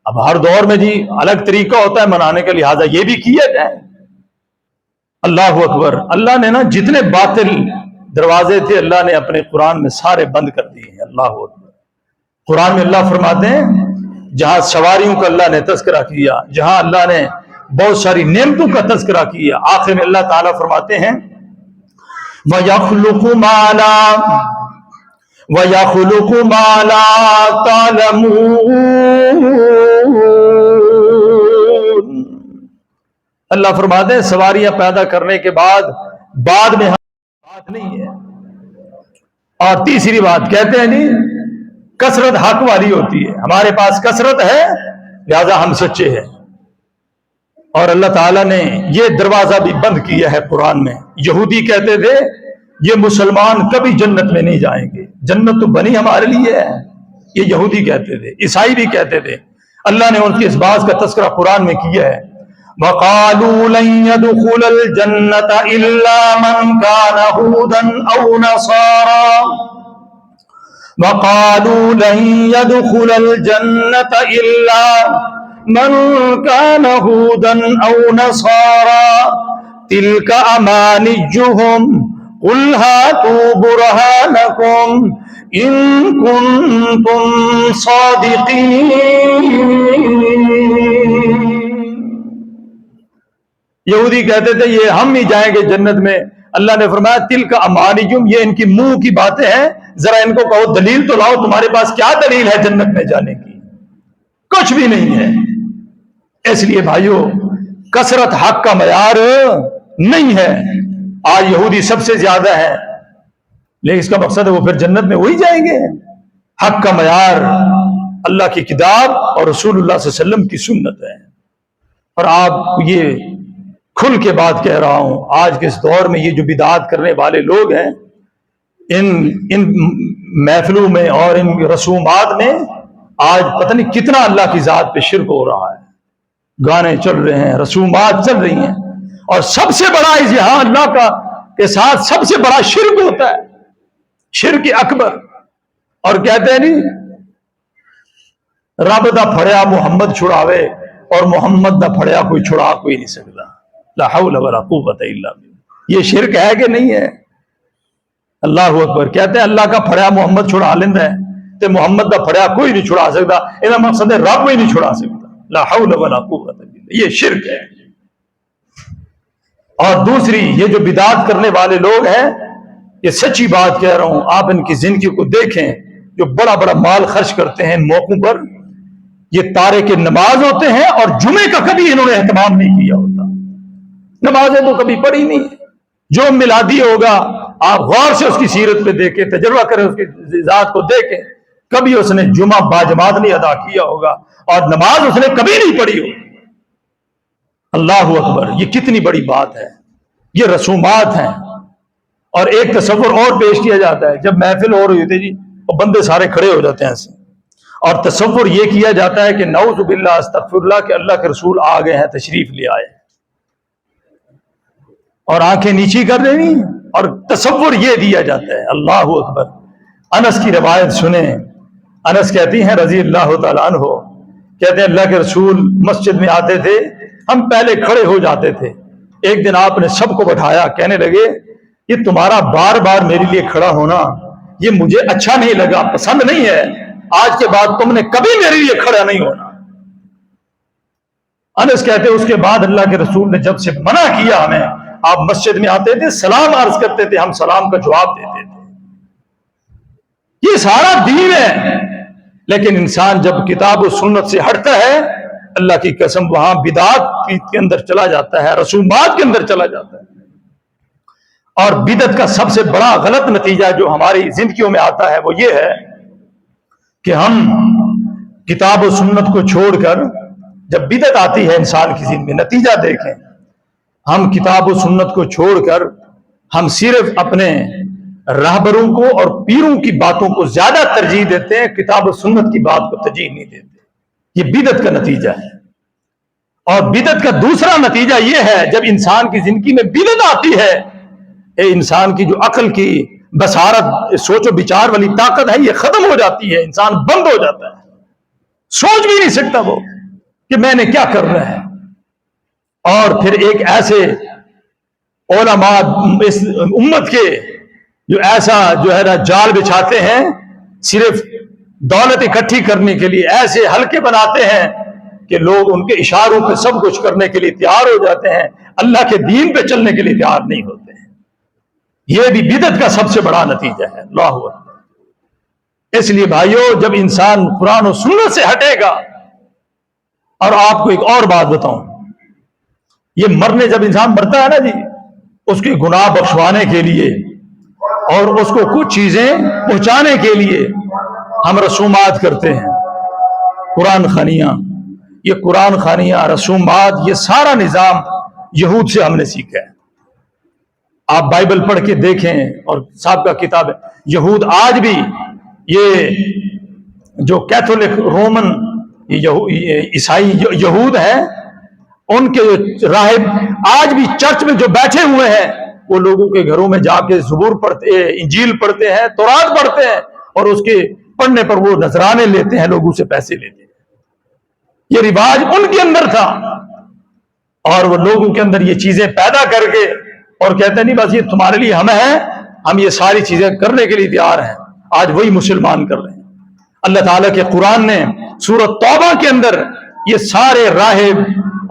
اب ہر دور میں جی الگ طریقہ ہوتا ہے منانے کا، لہذا یہ بھی کیا جائے۔ اللہ اکبر۔ اللہ نے نا جتنے باطل دروازے تھے اللہ نے اپنے قرآن میں سارے بند کر دیے ہیں۔ اللہ اکبر۔ قرآن میں اللہ فرماتے ہیں جہاں سواریوں کا اللہ نے تذکرہ کیا، جہاں اللہ نے بہت ساری نعمتوں کا تذکرہ کیا، آخر میں اللہ تعالیٰ فرماتے ہیں وَيَخْلُقُ مَا لَا تَعْلَمُونَ۔ اللہ فرماتے ہیں سواریاں پیدا کرنے کے بعد میں بات نہیں ہے۔ اور تیسری بات کہتے ہیں نہیں کثرت حق والی ہوتی ہے، ہمارے پاس کثرت ہے لہذا ہم سچے ہیں۔ اور اللہ تعالیٰ نے یہ دروازہ بھی بند کیا ہے قرآن میں۔ یہودی کہتے تھے یہ مسلمان کبھی جنت میں نہیں جائیں گے، جنت تو بنی ہمارے لیے ہے، یہ یہودی کہتے تھے، عیسائی بھی کہتے تھے۔ اللہ نے ان کی اس بات کا تذکرہ قرآن میں کیا ہے وَقَالُوا لَن يَدْخُلَ الْجَنَّةَ إِلَّا مَنْ كَانَ هُودًا أَوْ نَصَارَىٰ وَقَالُوا لَن يَدْخُلَ الْجَنَّةَ إِلَّا مَنْ كَانَ هُودًا أَوْ نَصَارَىٰ تِلْكَ أَمَانِيُّهُمْ قُلْ هَاتُوا بُرْهَانَكُمْ إِن كُنتُمْ صَادِقِينَ۔ یہودی کہتے تھے یہ ہم ہی جائیں گے جنت میں۔ اللہ نے فرمایا تِلْكَ أَمَانِيُّهُمْ، یہ ان کی منہ کی باتیں ہیں، ذرا ان کو کہو دلیل تو لاؤ، تمہارے پاس کیا دلیل ہے جنت میں جانے کی؟ کچھ بھی نہیں ہے۔ اس لیے بھائیو کثرت حق کا معیار نہیں ہے۔ آج یہودی سب سے زیادہ ہے لیکن اس کا مقصد ہے وہ پھر جنت میں وہی جائیں گے۔ حق کا معیار اللہ کی کتاب اور رسول اللہ صلی اللہ علیہ وسلم کی سنت ہے۔ اور آپ یہ کھل کے بات کہہ رہا ہوں، آج کے اس دور میں یہ جو بدعات کرنے والے لوگ ہیں ان محفلوں میں اور ان رسومات میں آج پتہ نہیں کتنا اللہ کی ذات پہ شرک ہو رہا ہے۔ گانے چل رہے ہیں، رسومات چل رہی ہیں، اور سب سے بڑا اظہار اللہ کا کے ساتھ سب سے بڑا شرک ہوتا ہے، شرک اکبر. اور کہتے ہیں نہیں رب دا پھڑیا محمد چھڑاوے اور محمد دا پھڑیا کوئی چھڑا کوئی نہیں سکتا. لا حول ولا قوت الا باللہ. یہ شرک ہے کہ نہیں ہے؟ اللہ اکبر. کہتے ہیں اللہ کا پھڑیا محمد چھڑا لیندہ ہے تے محمد دا پھڑیا کوئی نہیں چھڑا سکتا. یہ مقصد ہے رب ہی نہیں چھڑا سکتا. لا حول ولا قوت الا باللہ. یہ شرک ہے. اور دوسری یہ جو بدعت کرنے والے لوگ ہیں، یہ سچی بات کہہ رہا ہوں، آپ ان کی زندگی کو دیکھیں، جو بڑا بڑا مال خرچ کرتے ہیں ان موقعوں پر، یہ تارک نماز ہوتے ہیں اور جمعے کا کبھی انہوں نے اہتمام نہیں کیا ہوتا. نمازیں تو کبھی پڑھی نہیں. جو میلادی ہوگا آپ غور سے اس کی سیرت پہ دیکھیں، تجربہ کریں، اس کی ذات کو دیکھیں، کبھی اس نے جمعہ باجماعت نہیں ادا کیا ہوگا اور نماز اس نے کبھی نہیں پڑھی ہوگی. اللہ اکبر. یہ کتنی بڑی بات ہے. یہ رسومات ہیں. اور ایک تصور اور پیش کیا جاتا ہے، جب محفل ہو رہی ہوتی جی اور بندے سارے کھڑے ہو جاتے ہیں ایسے، اور تصور یہ کیا جاتا ہے کہ نعوذ باللہ استغفر اللہ کہ اللہ کے رسول آ گئے ہیں، تشریف لے آئے، اور آنکھیں نیچی کر دینی، اور تصور یہ دیا جاتا ہے. اللہ اکبر. انس کی روایت سنیں. انس کہتی ہیں رضی اللہ تعالیٰ عنہ، کہتے ہیں اللہ کے رسول مسجد میں آتے تھے، ہم پہلے کھڑے ہو جاتے تھے. ایک دن آپ نے سب کو بٹھایا، کہنے لگے یہ تمہارا بار بار میرے لیے کھڑا ہونا یہ مجھے اچھا نہیں لگا، پسند نہیں ہے. آج کے بعد تم نے کبھی میرے لیے کھڑا نہیں ہونا. انس کہتے اس کے بعد اللہ کے رسول نے جب سے منع کیا ہمیں، آپ مسجد میں آتے تھے، سلام عرض کرتے تھے، ہم سلام کا جواب دیتے تھے. یہ سارا دین ہے. لیکن انسان جب کتاب و سنت سے ہٹتا ہے، اللہ کی قسم وہاں بدعت کے اندر چلا جاتا ہے، رسومات کے اندر چلا جاتا ہے. اور بدعت کا سب سے بڑا غلط نتیجہ جو ہماری زندگیوں میں آتا ہے وہ یہ ہے کہ ہم کتاب و سنت کو چھوڑ کر، جب بدعت آتی ہے انسان کی زندگی میں، نتیجہ دیکھیں، ہم کتاب و سنت کو چھوڑ کر ہم صرف اپنے راہبروں کو اور پیروں کی باتوں کو زیادہ ترجیح دیتے ہیں، کتاب و سنت کی بات کو ترجیح نہیں دیتے. یہ بدعت کا نتیجہ ہے. اور بدعت کا دوسرا نتیجہ یہ ہے، جب انسان کی زندگی میں بدعت آتی ہے، انسان کی جو عقل کی بصارت، سوچ و بچار والی طاقت ہے، یہ ختم ہو جاتی ہے. انسان بند ہو جاتا ہے، سوچ بھی نہیں سکتا وہ کہ میں نے کیا کرنا ہے. اور پھر ایک ایسے علماء اس امت کے جو ایسا جو ہے نا جال بچھاتے ہیں، صرف دولت اکٹھی کرنے کے لیے ایسے حلقے بناتے ہیں کہ لوگ ان کے اشاروں پہ سب کچھ کرنے کے لیے تیار ہو جاتے ہیں، اللہ کے دین پہ چلنے کے لیے تیار نہیں ہوتے ہیں. یہ بھی بدعت کا سب سے بڑا نتیجہ ہے. اللہ اکبر. اس لیے بھائیو، جب انسان قرآن و سنت سے ہٹے گا، اور آپ کو ایک اور بات بتاؤں، یہ مرنے جب انسان مرتا ہے نا جی، اس کے گناہ بخشوانے کے لیے اور اس کو کچھ چیزیں پہنچانے کے لیے ہم رسومات کرتے ہیں. قرآن خوانیاں، یہ قرآن خوانیاں، رسومات، یہ سارا نظام یہود سے ہم نے سیکھا ہے. آپ بائبل پڑھ کے دیکھیں، اور صاحب کا کتاب ہے. یہود آج بھی یہ جو کیتھولک رومن عیسائی یہود ہیں، ان کے راہب آج بھی چرچ میں جو بیٹھے ہوئے ہیں، وہ لوگوں کے گھروں میں جا کے زبور پڑھتے، انجیل پڑھتے ہیں، تورات پڑھتے ہیں، اور اس کے پڑھنے پر وہ نذرانے لیتے ہیں، لوگوں سے پیسے لیتے ہیں. یہ رواج ان کے اندر تھا، اور وہ لوگوں کے اندر یہ چیزیں پیدا کر کے اور کہتے ہیں نہیں بس یہ تمہارے لیے ہم ہیں، ہم یہ ساری چیزیں کرنے کے لیے تیار ہیں. آج وہی مسلمان کر رہے ہیں. اللہ تعالیٰ کے قرآن نے سورۃ توبہ کے اندر یہ سارے راہب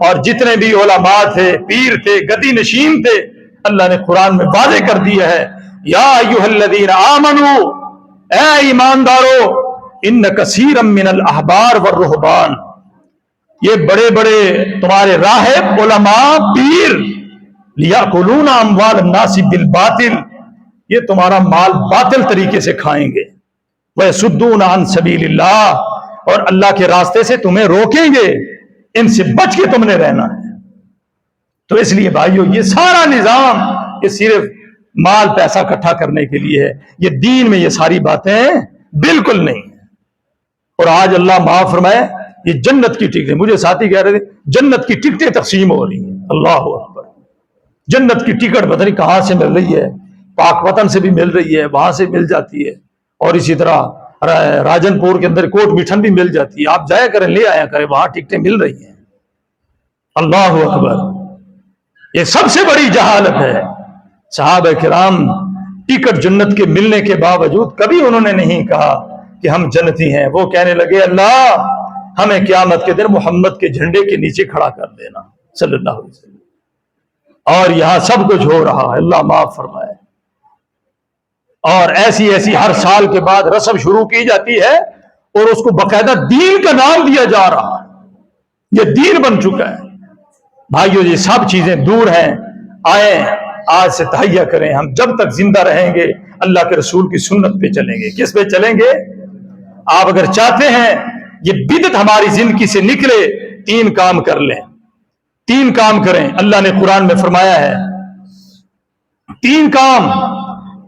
اور جتنے بھی علماء تھے، پیر تھے، گدی نشین تھے، اللہ نے قرآن میں واضح کر دیا ہے، یا ایھا الذین آمنو، اے ایماندارو، ان کثیرا من الاحبار والرہبان، یہ بڑے بڑے تمہارے راہب، علماء، پیر، لیاکلون اموال الناس بالباطل، یہ تمہارا مال باطل طریقے سے کھائیں گے، وَيَصُدُّونَ عَن سَبِيلِ اللَّهِ، اور اللہ کے راستے سے تمہیں روکیں گے. ان سے بچ کے تم نے رہنا ہے. تو اس لیے بھائیو، یہ سارا نظام یہ صرف مال پیسہ اکٹھا کرنے کے لیے ہے. یہ دین میں یہ ساری باتیں بالکل نہیں ہیں. اور آج اللہ معاف فرمائے، یہ جنت کی ٹکٹیں، مجھے ساتھی کہہ رہے تھے جنت کی ٹکٹیں تقسیم ہو رہی ہیں. اللہ اکبر. جنت کی ٹکٹ پتہ نہیں کہاں سے مل رہی ہے، پاک وطن سے بھی مل رہی ہے، وہاں سے مل جاتی ہے، اور اسی طرح راجن پور کے اندر کوٹ میٹھن بھی مل جاتی ہے، آپ جایا کریں، لے آیا کریں، وہاں ٹکٹیں مل رہی ہیں۔ اللہ اکبر، یہ سب سے بڑی جہالت ہے۔ صحابہ کرام ٹکٹ جنت کے ملنے کے باوجود کبھی انہوں نے نہیں کہا کہ ہم جنتی ہیں، وہ کہنے لگے اللہ ہمیں قیامت کے دن محمد کے جھنڈے کے نیچے کھڑا کر دینا صلی اللہ علیہ وسلم۔ اور یہاں سب کچھ ہو رہا ہے، اللہ معاف فرمائے۔ اور ایسی ایسی ہر سال کے بعد رسم شروع کی جاتی ہے، اور اس کو باقاعدہ دین کا نام دیا جا رہا ہے، یہ دین بن چکا ہے۔ بھائیو یہ سب چیزیں دور ہیں، آئیں آج سے تہیہ کریں، ہم جب تک زندہ رہیں گے اللہ کے رسول کی سنت پہ چلیں گے۔ کس پہ چلیں گے؟ آپ اگر چاہتے ہیں یہ بدعت ہماری زندگی سے نکلے، 3 کام کر لیں، 3 کام کریں۔ اللہ نے قرآن میں فرمایا ہے 3 کام۔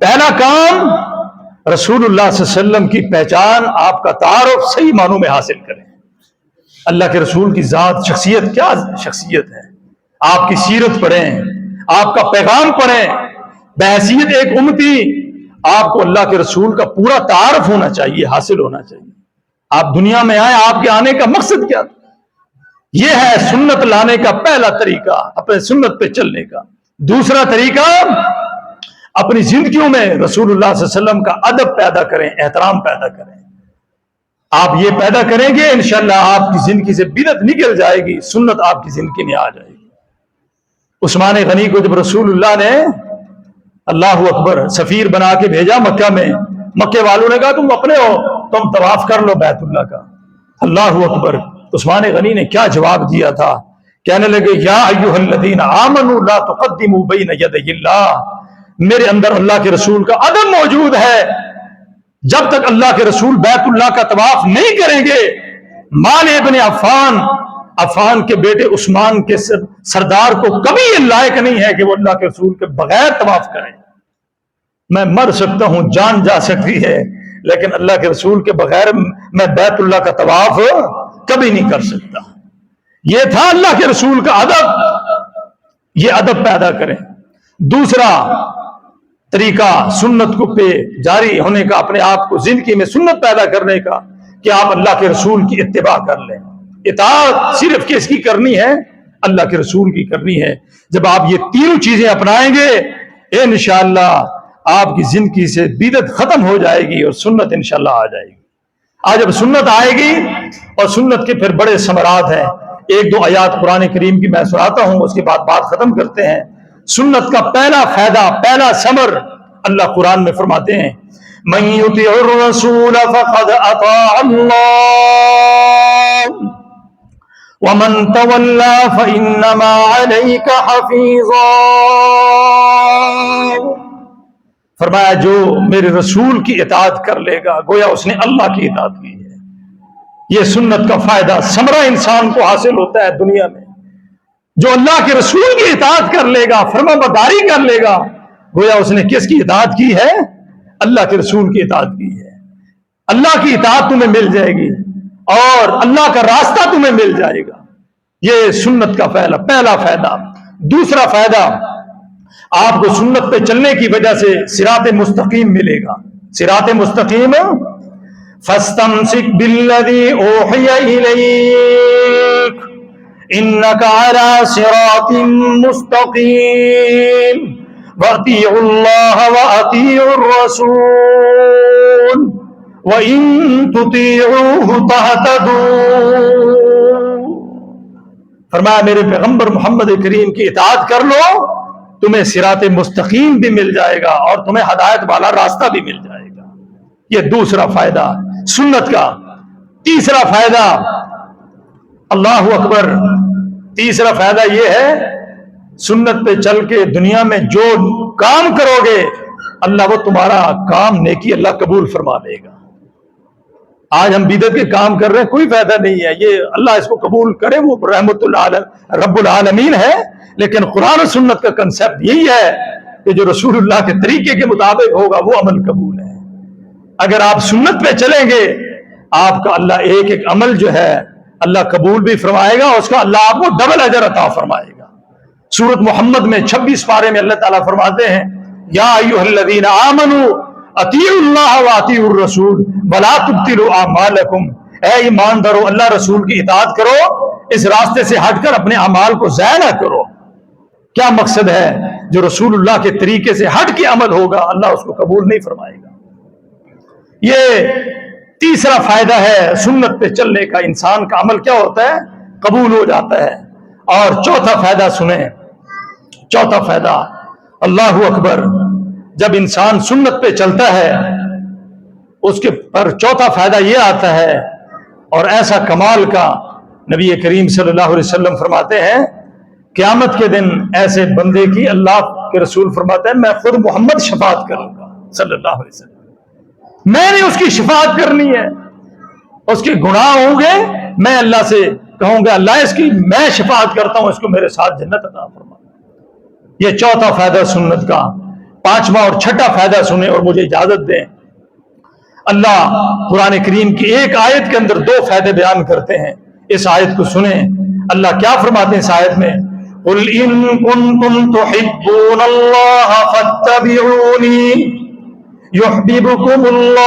پہلا کام، رسول اللہ صلی اللہ علیہ وسلم کی پہچان، آپ کا تعارف صحیح معنوں میں حاصل کریں۔ اللہ کے رسول کی ذات، شخصیت کیا شخصیت ہے، آپ کی سیرت پڑھیں، آپ کا پیغام پڑھیں۔ بحیثیت ایک امتی آپ کو اللہ کے رسول کا پورا تعارف ہونا چاہیے، حاصل ہونا چاہیے۔ آپ دنیا میں آئے، آپ کے آنے کا مقصد کیا تھا؟ یہ ہے سنت لانے کا پہلا طریقہ، اپنے سنت پہ چلنے کا۔ دوسرا طریقہ، اپنی زندگیوں میں رسول اللہ صلی اللہ علیہ وسلم کا ادب پیدا کریں، احترام پیدا کریں۔ آپ یہ پیدا کریں گے انشاءاللہ آپ کی زندگی سے بدعت نکل جائے گی، سنت آپ کی زندگی میں آ جائے گی۔ عثمان غنی کو جب رسول اللہ نے اللہ اکبر سفیر بنا کے بھیجا مکہ میں، مکے والوں نے کہا تم اپنے ہو، تم طواف کر لو بیت اللہ کا۔ اللہ اکبر، عثمان غنی نے کیا جواب دیا تھا؟ کہنے لگے یا ایھا الذین آمنوا لا تقدموا بین یدی اللہ، میرے اندر اللہ کے رسول کا ادب موجود ہے۔ جب تک اللہ کے رسول بیت اللہ کا طواف نہیں کریں گے، مال ابن عفان کے بیٹے عثمان کے سردار کو کبھی یہ لائق نہیں ہے کہ وہ اللہ کے رسول کے بغیر طواف کریں۔ میں مر سکتا ہوں، جان جا سکتی ہے، لیکن اللہ کے رسول کے بغیر میں بیت اللہ کا طواف کبھی نہیں کر سکتا۔ یہ تھا اللہ کے رسول کا ادب، یہ ادب پیدا کریں۔ دوسرا طریقہ سنت کو پہ جاری ہونے کا، اپنے آپ کو زندگی میں سنت پیدا کرنے کا، کہ آپ اللہ کے رسول کی اتباع کر لیں۔ اطاعت صرف کس کی کرنی ہے؟ اللہ کے رسول کی کرنی ہے۔ جب آپ یہ تینوں چیزیں اپنائیں گے انشاءاللہ آپ کی زندگی سے بدعت ختم ہو جائے گی اور سنت انشاءاللہ آ جائے گی۔ آج جب سنت آئے گی، اور سنت کے پھر بڑے ثمرات ہیں، 1-2 آیات قرآن کریم کی میں سناتا ہوں، اس کے بعد بات ختم کرتے ہیں۔ سنت کا پہلا فائدہ، پہلا ثمر اللہ قرآن میں فرماتے ہیں من یطع الرسول فقد اطاع اللہ ومن تولى فانما عليك حفیظا، فرمایا جو میرے رسول کی اطاعت کر لے گا گویا اس نے اللہ کی اطاعت کی ہے۔ یہ سنت کا فائدہ ثمرہ انسان کو حاصل ہوتا ہے دنیا میں۔ جو اللہ کے رسول کی اطاعت کر لے گا، فرما برداری کر لے گا، گویا اس نے کس کی اطاعت کی ہے؟ اللہ کے رسول کی اطاعت کی ہے۔ اللہ کی اطاعت تمہیں مل جائے گی اور اللہ کا راستہ تمہیں مل جائے گا۔ یہ سنت کا پہلا فائدہ۔ دوسرا فائدہ، آپ کو سنت پہ چلنے کی وجہ سے صراط مستقیم ملے گا۔ صراط مستقیم، فاستمسک بالذی اوحی الیک انک علی صراط مستقیم واطیعوا اللہ واطیعوا الرسول وَإِن تُطِيعُوهُ تَهْتَدُوا، فرمایا میرے پیغمبر محمد کریم کی اطاعت کر لو، تمہیں صراط مستقیم بھی مل جائے گا اور تمہیں ہدایت والا راستہ بھی مل جائے گا۔ یہ دوسرا فائدہ سنت کا۔ تیسرا فائدہ، اللہ اکبر، تیسرا فائدہ یہ ہے سنت پہ چل کے دنیا میں جو کام کرو گے اللہ وہ تمہارا کام نیکی اللہ قبول فرما لے گا۔ آج ہم بدعت کے کام کر رہے ہیں، کوئی فائدہ نہیں ہے، یہ اللہ اس کو قبول کرے، وہ رحمت اللہ رب العالمین ہے، لیکن قرآن و سنت کا کنسپٹ یہی ہے کہ جو رسول اللہ کے طریقے کے مطابق ہوگا وہ عمل قبول ہے۔ اگر آپ سنت پہ چلیں گے آپ کا اللہ ایک ایک عمل جو ہے اللہ قبول بھی فرمائے گا، اس کا اللہ آپ کو ڈبل اجر عطا فرمائے گا۔ سورت محمد میں 26 پارے میں اللہ تعالیٰ فرماتے ہیں یا ایھا الذین آمنوا اطیعوا اللہ واطیعوا الرسول ولا تبطلوا اعمالکم، اے ایماندارو اللہ رسول کی اطاعت کرو، اس راستے سے ہٹ کر اپنے اعمال کو ضائع نہ کرو۔ کیا مقصد ہے؟ جو رسول اللہ کے طریقے سے ہٹ کے عمل ہوگا اللہ اس کو قبول نہیں فرمائے گا۔ یہ تیسرا فائدہ ہے سنت پہ چلنے کا، انسان کا عمل کیا ہوتا ہے؟ قبول ہو جاتا ہے۔ اور چوتھا فائدہ سنیں، چوتھا فائدہ، اللہ اکبر، جب انسان سنت پہ چلتا ہے اس کے پر چوتھا فائدہ یہ آتا ہے، اور ایسا کمال کا نبی کریم صلی اللہ علیہ وسلم فرماتے ہیں قیامت کے دن ایسے بندے کی اللہ کے رسول فرماتے ہیں میں خود محمد شفاعت کروں گا صلی اللہ علیہ وسلم، میں نے اس کی شفاعت کرنی ہے، اس کے گناہ ہوں گے، میں اللہ سے کہوں گا اللہ اس کی میں شفاعت کرتا ہوں، اس کو میرے ساتھ جنت عطا فرما۔ یہ چوتھا فائدہ سنت کا۔ پانچواں اور چھٹا فائدہ سنیں اور مجھے اجازت دیں۔ اللہ قرآن کریم کی ایک آیت کے اندر 2 فائدے بیان کرتے ہیں، اس آیت کو سنیں۔ اللہ کیا فرماتے ہیں اس آیت میں؟ قُلْ إِن كُنتُمْ تُحِبُّونَ اللَّهَ فَاتَّبِعُونِي يُحْبِبْكُمُ اللَّهُ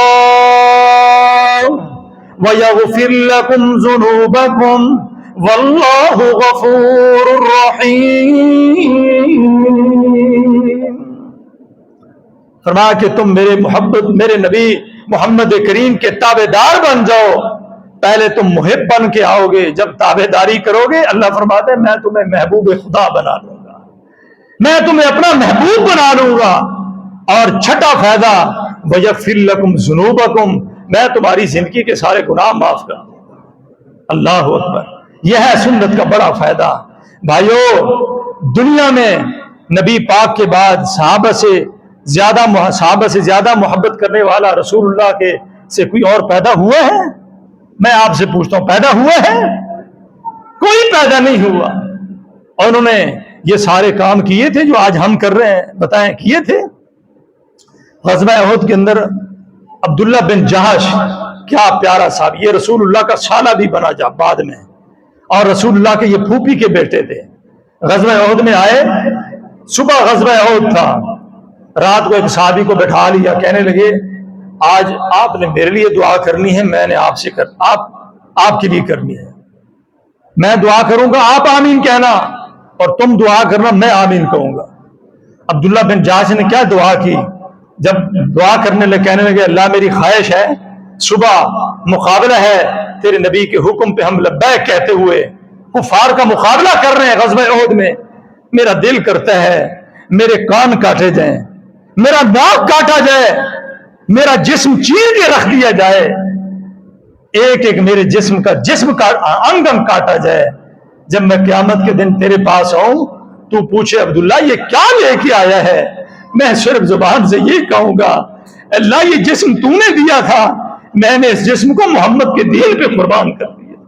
وَيَغْفِرْ لَكُمْ ذُنُوبَكُمْ وَاللَّهُ غَفُورٌ رَحِيمٌ۔ فرمایا کہ تم میرے نبی محمد کریم کے تابع دار بن جاؤ۔ پہلے تم محب بن کے آؤ گے، جب تابع داری کرو گے اللہ فرماتے ہیں میں تمہیں محبوب خدا بنا لوں گا، میں تمہیں اپنا محبوب بنا لوں گا۔ اور چھٹا فائدہ وَيَغْفِرْ لَكُمْ ذُنُوبَكُمْ، میں تمہاری زندگی کے سارے گناہ معاف کر دوں گا۔ اللہ اکبر، یہ ہے سنت کا بڑا فائدہ۔ بھائیو، دنیا میں نبی پاک کے بعد صحابہ سے زیادہ محبت کرنے والا رسول اللہ کے سے کوئی اور پیدا ہوا ہے؟ میں آپ سے پوچھتا ہوں پیدا ہوا ہے؟ کوئی پیدا نہیں ہوا۔ اور انہوں نے یہ سارے کام کیے تھے جو آج ہم کر رہے ہیں، بتائیں کیے تھے؟ غزوہ احد کے اندر عبداللہ بن جہش، کیا پیارا صاحب، یہ رسول اللہ کا سالہ بھی بنا جا بعد میں، اور رسول اللہ کے یہ پھوپھی کے بیٹے تھے۔ غزوہ احد میں آئے، صبح غزوہ احد تھا، رات کو ایک صحابی کو بٹھا لیا، کہنے لگے آج آپ نے میرے لیے دعا کرنی ہے، میں نے آپ سے آپ کے لیے کرنی ہے، میں دعا کروں گا آپ آمین کہنا، اور تم دعا کرنا میں آمین کہوں گا۔ عبداللہ بن جہش نے کیا دعا کی؟ جب دعا کرنے لگے کہنے لگے اللہ میری خواہش ہے، صبح مقابلہ ہے تیرے نبی کے حکم پہ، ہم لبیک کہتے ہوئے کفار کا مقابلہ کر رہے ہیں غزوہ احد میں، میرا دل کرتا ہے میرے کان کاٹے جائیں، میرا ناک کاٹا جائے، میرا جسم چیر کے رکھ دیا جائے، ایک ایک میرے جسم کا انگ انگ کاٹا جائے، جب میں قیامت کے دن تیرے پاس آؤں تو پوچھے عبداللہ یہ کیا لے کے آیا ہے، میں صرف زبان سے یہ کہوں گا اللہ یہ جسم تو نے دیا تھا، میں نے اس جسم کو محمد کے دین پہ قربان کر دیا،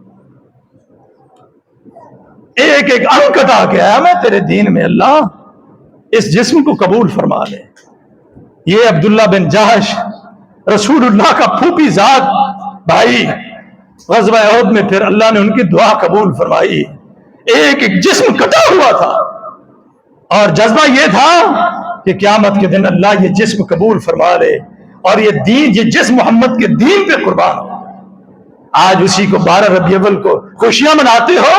ایک ایک انگ کٹا کے آیا میں تیرے دین میں، اللہ اس جسم کو قبول فرما لے۔ یہ عبداللہ بن جہش رسول اللہ کا پھوپھی ذات بھائی، غزوہ احد میں پھر اللہ نے ان کی دعا قبول فرمائی، ایک ایک جسم کٹا ہوا تھا، اور جذبہ یہ تھا کہ قیامت کے دن اللہ یہ جسم قبول فرما لے اور یہ جسم محمد کے دین پہ قربان ہو۔ آج اسی کو 12 ربیع الاول کو خوشیاں مناتے ہو،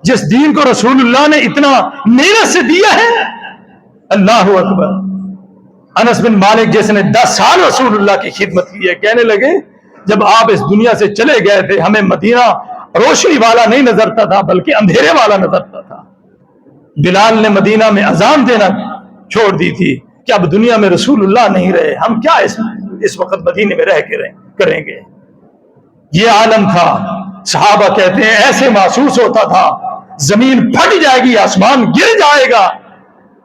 جس دین کو رسول اللہ نے اتنا محنت سے دیا ہے۔ اللہ اکبر۔ انس بن مالک جس نے 10 سال رسول اللہ کی خدمت کی ہے، کہنے لگے جب آپ اس دنیا سے چلے گئے تھے ہمیں مدینہ روشنی والا نہیں نظرتا تھا بلکہ اندھیرے والا نظرتا تھا۔ بلال نے مدینہ میں اذان دینا چھوڑ دی تھی کہ اب دنیا میں رسول اللہ نہیں رہے، ہم کیا اس وقت مدینے میں رہ کے کریں گے۔ یہ عالم تھا، صحابہ کہتے ہیں ایسے محسوس ہوتا تھا زمین پھٹ جائے گی، آسمان گر جائے گا۔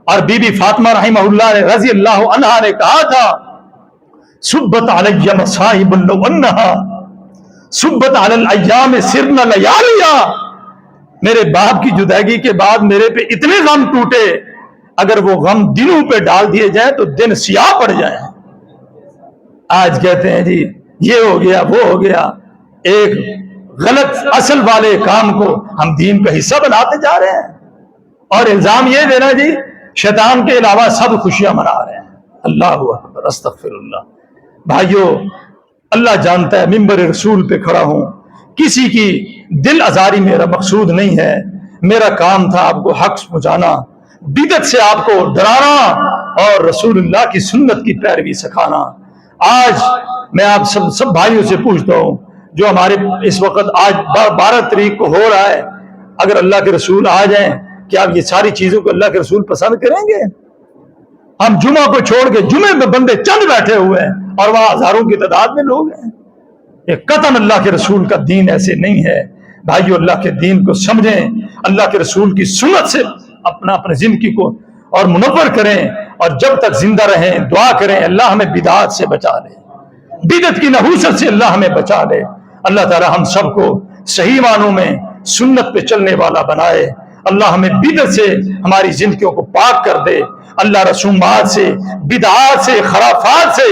اور بی بی فاطمہ رحمہ اللہ نے رضی اللہ عنہا نے کہا تھا سبت علی مصائب لو انہا سبت علی الایام سرنا لیالیا، میرے باپ کی جدائی کے بعد میرے پہ اتنے غم ٹوٹے، اگر وہ غم دنوں پہ ڈال دیے جائیں تو دن سیاہ پڑ جائیں۔ آج کہتے ہیں جی یہ ہو گیا وہ ہو گیا، ایک غلط اصل والے کام کو ہم دین کا حصہ بناتے جا رہے ہیں۔ اور الزام یہ دینا جی شیطان کے علاوہ سب خوشیاں منا رہے ہیں. اللہ اکبر، استغفر اللہ. بھائیو، اللہ جانتا ہے ممبر رسول پہ کھڑا ہوں، کسی کی دل آزاری میرا مقصود نہیں ہے. میرا کام تھا آپ کو حق پہنچانا، بدعت سے آپ کو ڈرانا اور رسول اللہ کی سنت کی پیروی سکھانا. آج میں آپ سب بھائیوں سے پوچھتا ہوں جو ہمارے اس وقت آج 12 تاریخ کو ہو رہا ہے، اگر اللہ کے رسول آ جائیں کیا آپ یہ ساری چیزوں کو اللہ کے رسول پسند کریں گے؟ ہم جمعہ کو چھوڑ کے جمعے میں بندے چند بیٹھے ہوئے ہیں اور وہاں ہزاروں کی تعداد میں لوگ ہیں. یہ قطعاً اللہ کے رسول کا دین ایسے نہیں ہے. بھائیو، اللہ کے دین کو سمجھیں، اللہ کے رسول کی سنت سے اپنے زندگی کو اور منور کریں، اور جب تک زندہ رہیں دعا کریں اللہ ہمیں بدعات سے بچا لے، بدعت کی نحوست سے اللہ ہمیں بچا لے. اللہ تعالی ہم سب کو صحیح معنوں میں سنت پہ چلنے والا بنائے. اللہ ہمیں بدعت سے ہماری زندگیوں کو پاک کر دے. اللہ رسومات سے، بدعات سے، خرافات سے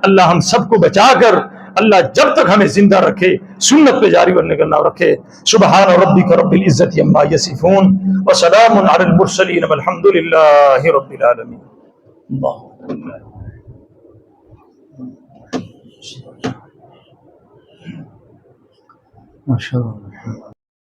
اللہ ہم سب کو بچا کر اللہ جب تک ہمیں زندہ رکھے سنت پہ جاری بننے کا نام رکھے. سبحان ربک رب العزت عما یصفون وسلام علی المرسلین والحمد للہ رب العالمین. ماشاء اللہ.